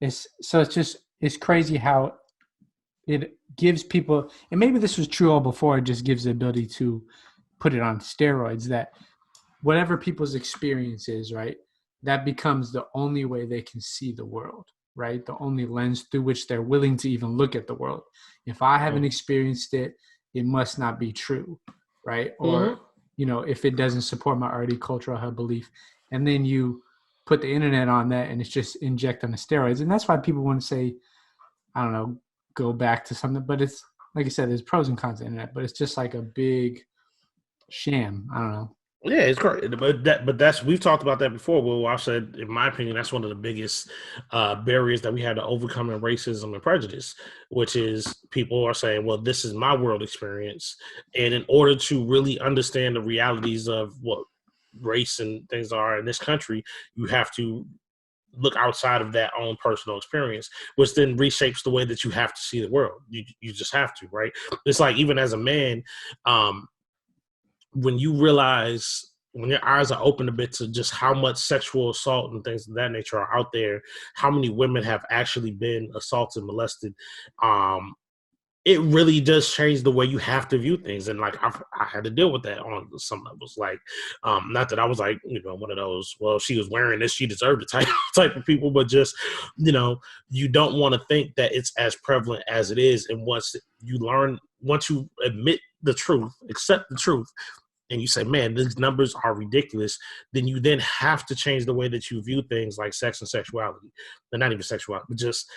It's crazy how it gives people, and maybe this was true all before, it just gives the ability to put it on steroids, that whatever people's experience is, right, that becomes the only way they can see the world, right? The only lens through which they're willing to even look at the world. If I haven't experienced it, it must not be true, right? Or, you know, if it doesn't support my already cultural belief, and then you put the internet on that and it's just inject on the steroids. And that's why people want to say, I don't know, go back to something, but it's, like I said, there's pros and cons to the internet, but it's just like a big sham. I don't know. Yeah, it's correct, but that's, we've talked about that before. Well, I said, in my opinion, that's one of the biggest barriers that we have to overcome in racism and prejudice, which is people are saying, well, this is my world experience, and in order to really understand the realities of what race and things are in this country, you have to look outside of that own personal experience, which then reshapes the way that you have to see the world. You just have to, right? It's like, even as a man, when you realize, when your eyes are open a bit to just how much sexual assault and things of that nature are out there, how many women have actually been assaulted, molested, it really does change the way you have to view things. And like, I had to deal with that on some levels. Like, not that I was like, you know, one of those, well, she was wearing this, she deserved it type of people, but just, you know, you don't want to think that it's as prevalent as it is. And once you admit the truth, accept the truth, and you say, man, these numbers are ridiculous, then you then have to change the way that you view things like sex and sexuality. But not even sexuality, but just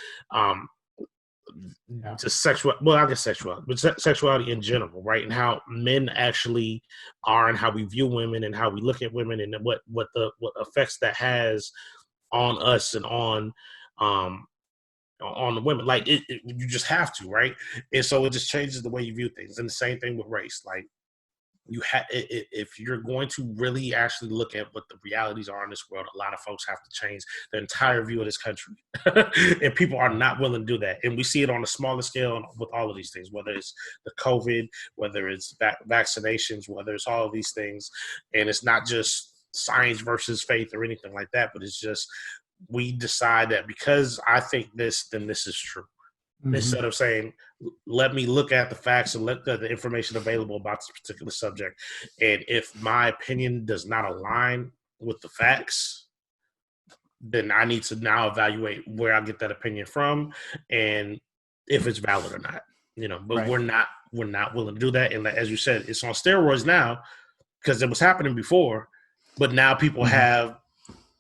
sexual. Well, I guess sexuality, but sexuality in general, right? And how men actually are, and how we view women, and how we look at women, and what effects that has on us and on the women. Like, you just have to, right? And so it just changes the way you view things. And the same thing with race. Like, if you're going to really actually look at what the realities are in this world, a lot of folks have to change the entire view of this country. And people are not willing to do that. And we see it on a smaller scale with all of these things, whether it's the COVID, whether it's vaccinations, whether it's all of these things. And it's not just science versus faith or anything like that, but it's just we decide that because I think this, then this is true. Mm-hmm. Instead of saying, let me look at the facts and look at the information available about this particular subject. And if my opinion does not align with the facts, then I need to now evaluate where I get that opinion from and if it's valid or not. But right. we're not willing to do that. And as you said, it's on steroids now because it was happening before, but now people mm-hmm. have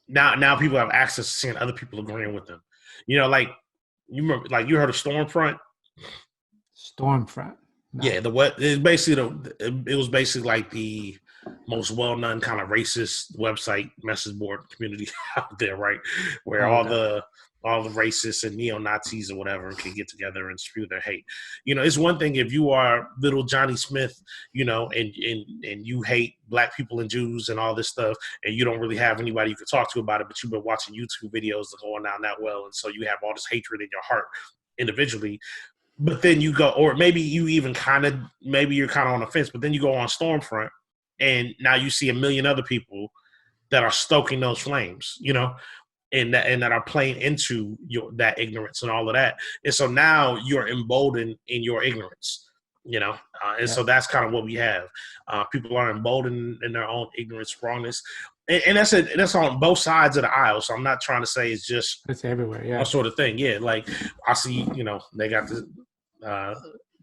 now people have access to seeing other people agreeing with them. Like you remember, like you heard of Stormfront? Stormfront. No. Yeah, it was basically like the most well-known kind of racist website message board community out there, right? Where all the racists and neo-Nazis or whatever can get together and spew their hate. It's one thing if you are little Johnny Smith, and you hate black people and Jews and all this stuff, and you don't really have anybody you can talk to about it, but you've been watching YouTube videos that going down that well, and so you have all this hatred in your heart individually. But then you go, or maybe you're kind of on the fence, but then you go on Stormfront, and now you see a million other people that are stoking those flames, and that are playing into that ignorance and all of that. And so now you're emboldened in your ignorance, so that's kind of what we have. People are emboldened in their own ignorance, wrongness. And that's on both sides of the aisle. So I'm not trying to say it's everywhere. Yeah. That sort of thing. Yeah. Like I see, they got this,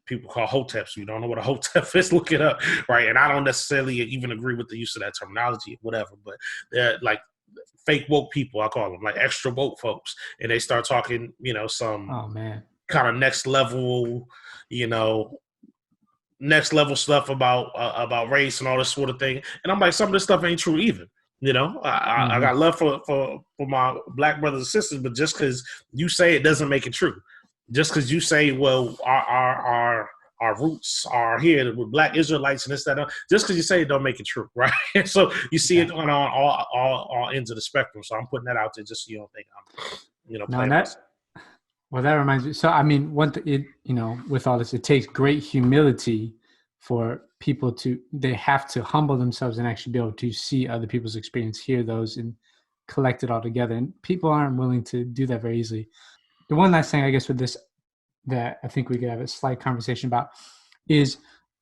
people call hoteps. You don't know what a hotep is, look it up. Right. And I don't necessarily even agree with the use of that terminology, whatever, but they're like fake woke people, I call them, like extra woke folks. And they start talking, some kind of next level stuff about race and all this sort of thing. And I'm like, some of this stuff ain't true either. I got love for my black brothers and sisters, but just because you say it doesn't make it true. Just because you say, well, our roots are here with black Israelites and this, that, just because you say it don't make it true, right? So you see it going on all ends of the spectrum. So I'm putting that out there just so you don't think I'm, playing myself. Well, that reminds me. So, I mean, with all this, it takes great humility for people they have to humble themselves and actually be able to see other people's experience, hear those, and collect it all together. And people aren't willing to do that very easily. The one last thing, I guess, with this that I think we could have a slight conversation about is,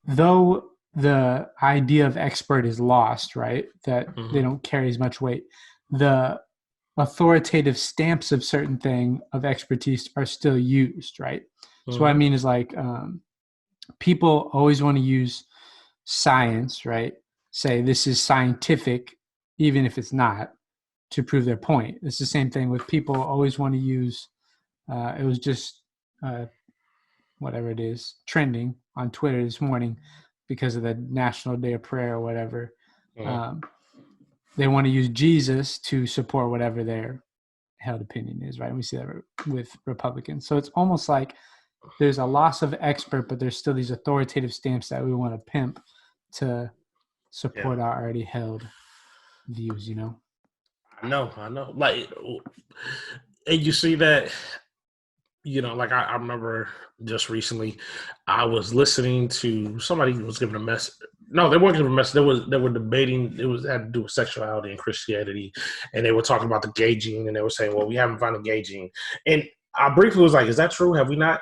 though the idea of expert is lost, right? That they don't carry as much weight. The authoritative stamps of certain thing of expertise are still used, right? So what I mean is like people always want to use science, right? Say this is scientific, even if it's not, to prove their point. It's the same thing with people always want to use, it was just whatever it is, trending on Twitter this morning because of the National Day of Prayer or whatever. They want to use Jesus to support whatever their held opinion is, right? And we see that with Republicans. So it's almost like there's a loss of expert, but there's still these authoritative stamps that we want to pimp to support our already held views, I know. Like, and you see that, like I remember just recently, I was listening to somebody who was giving a message. No, they weren't giving a message. They were debating. Had to do with sexuality and Christianity, and they were talking about the gay gene, and they were saying, "Well, we haven't found a gay gene." And I briefly was like, "Is that true? Have we not?"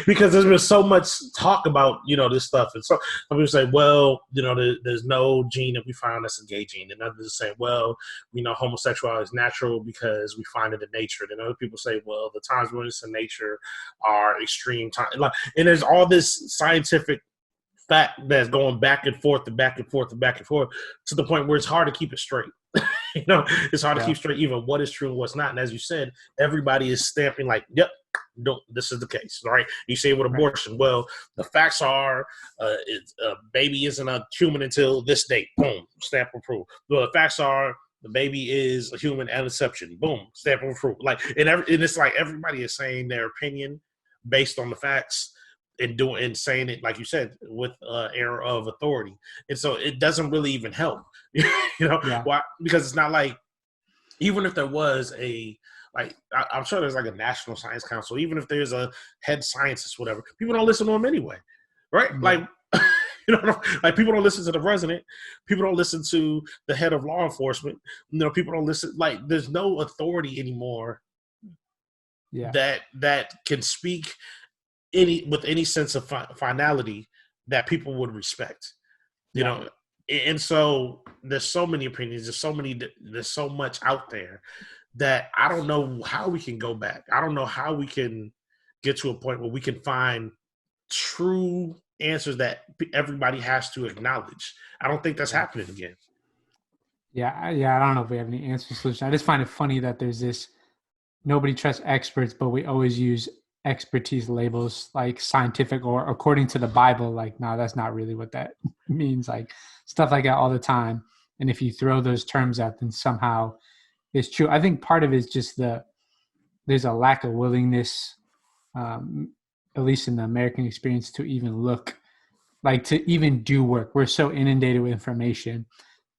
Because there's been so much talk about this stuff, and so some people say, "Well, there's no gene that we found that's a gay gene," and others say, "Well, homosexuality is natural because we find it in nature." And other people say, "Well, the times when it's in nature are extreme time." And there's all this scientific fact that's going back and forth and back and forth and back and forth to the point where it's hard to keep it straight. It's hard to keep straight even what is true and what's not. And as you said, everybody is stamping like, yep, this is the case, right? You say with abortion, well, the facts are a baby isn't a human until this date. Boom, stamp approved. Well, the facts are the baby is a human at inception. Boom, stamp approved. And it's like everybody is saying their opinion based on the facts. and saying it, like you said, with air of authority. And so it doesn't really even help, why? Because it's not like, even if there was I'm sure there's like a national science council, even if there's a head scientist, whatever, people don't listen to them anyway. Right. Like, like people don't listen to the president. People don't listen to the head of law enforcement. People don't listen. Like, there's no authority anymore that can speak with any sense of finality that people would respect. You know, and so there's so many opinions. There's so much out there that I don't know how we can go back. I don't know how we can get to a point where we can find true answers that everybody has to acknowledge. I don't think that's happening again. Yeah. I don't know if we have any answer solution. I just find it funny that there's this, nobody trusts experts, but we always use expertise labels like scientific or according to the Bible. Like, no, that's not really what that means. Like stuff like that all the time. And if you throw those terms out, then somehow it's true. I think part of it is just there's a lack of willingness, at least in the American experience, to even look, like to even do work. We're so inundated with information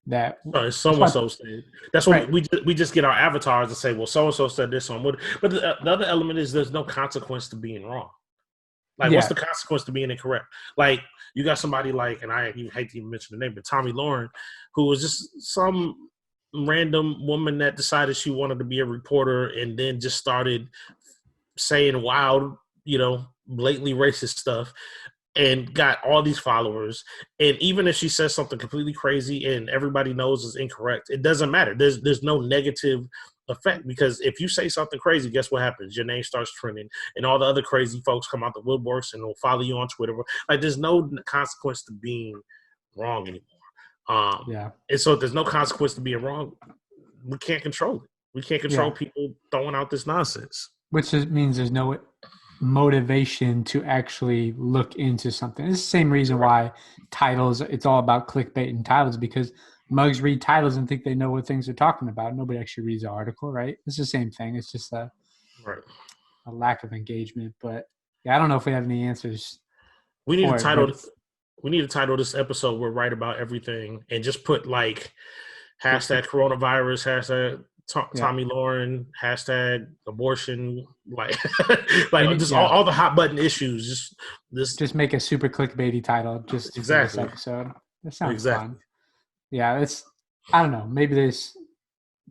that so-and-so said. That's what we just get our avatars and say, well, so-and-so said this on what. But the other element is there's no consequence to being wrong. Like, what's the consequence to being incorrect? Like, you got somebody like, and I hate to even mention the name, but Tommy Lauren, who was just some random woman that decided she wanted to be a reporter and then just started saying wild, blatantly racist stuff, and got all these followers. And even if she says something completely crazy and everybody knows is incorrect, it doesn't matter. There's no negative effect, because if you say something crazy, guess what happens? Your name starts trending, and all the other crazy folks come out the woodworks and will follow you on Twitter. Like, there's no consequence to being wrong anymore. And so if there's no consequence to being wrong, we can't control it. We can't control people throwing out this nonsense. Which means there's no motivation to actually look into something. It's the same reason why titles, it's all about clickbait and titles, because mugs read titles and think they know what things they're talking about. Nobody actually reads the article, right? It's the same thing. It's just a lack of engagement. But I don't know if we have any answers. We need to title this episode "We're Right About Everything" and just put like hashtag coronavirus, hashtag Tommy Lauren, hashtag abortion, like all the hot button issues. Just make a super clickbaity title just for this episode. That sounds fun. Yeah, I don't know. Maybe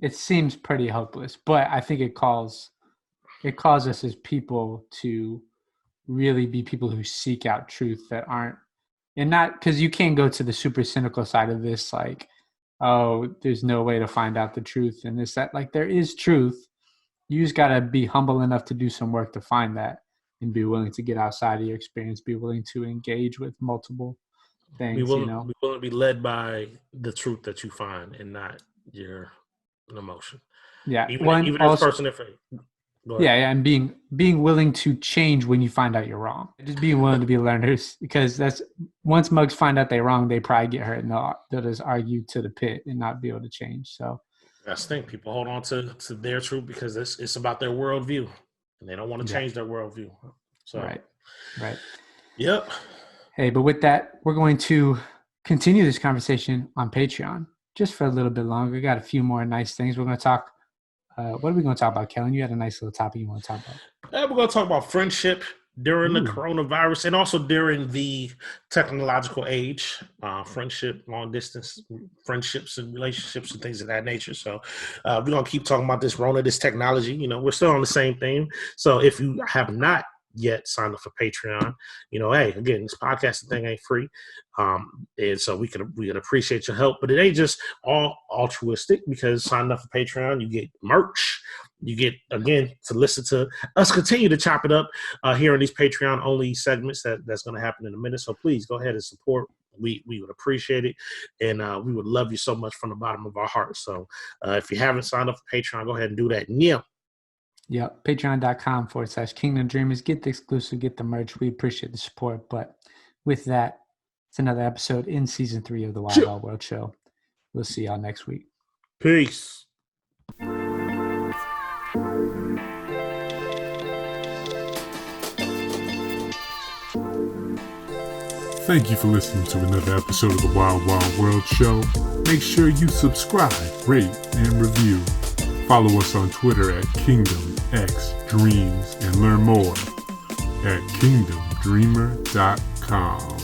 it seems pretty hopeless, but I think it calls us as people to really be people who seek out truth that aren't, and not, because you can't go to the super cynical side of this, like, oh, there's no way to find out the truth and this, that. Like, there is truth. You just got to be humble enough to do some work to find that and be willing to get outside of your experience, be willing to engage with multiple things. Be willing to be led by the truth that you find and not your emotion. Yeah. Even as a person of faith. Yeah, and being willing to change when you find out you're wrong. Just being willing to be learners, because that's, once mugs find out they're wrong, they probably get hurt and they'll just argue to the pit and not be able to change. So that's the thing. People hold on to their truth because it's about their worldview, and they don't want to change their worldview. So right. Yep. Hey, but with that, we're going to continue this conversation on Patreon just for a little bit longer. We got a few more nice things. We're going to talk. What are we going to talk about, Kellen? You had a nice little topic you want to talk about. We're going to talk about friendship during the coronavirus and also during the technological age, friendship, long distance friendships and relationships and things of that nature. So we're going to keep talking about this this technology. We're still on the same theme. So if you have not yet signed up for Patreon, hey, again, this podcasting thing ain't free. And so we could appreciate your help, but it ain't just all altruistic, because signing up for Patreon, you get merch. You get, again, to listen to us continue to chop it up here on these Patreon only segments that's going to happen in a minute. So please go ahead and support. We would appreciate it. And we would love you so much from the bottom of our hearts. So if you haven't signed up for Patreon, go ahead and do that. Yeah, patreon.com/Kingdom Dreamers. Get the exclusive, get the merch. We appreciate the support. But with that, it's another episode in season 3 of the Wild Wild World Show. We'll see y'all next week. Peace. Thank you for listening to another episode of the Wild Wild World Show. Make sure you subscribe, rate, and review. Follow us on Twitter at KingdomXDreams and learn more at KingdomDreamer.com.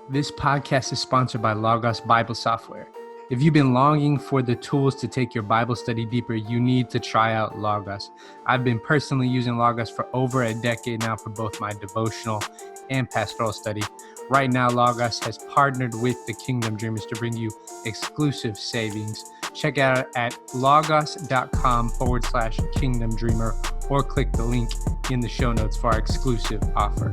This podcast is sponsored by Logos Bible Software. If you've been longing for the tools to take your Bible study deeper, you need to try out Logos. I've been personally using Logos for over a decade now for both my devotional and pastoral study. Right now, Logos has partnered with the Kingdom Dreamers to bring you exclusive savings. Check out at logos.com/Kingdom Dreamer or click the link in the show notes for our exclusive offer.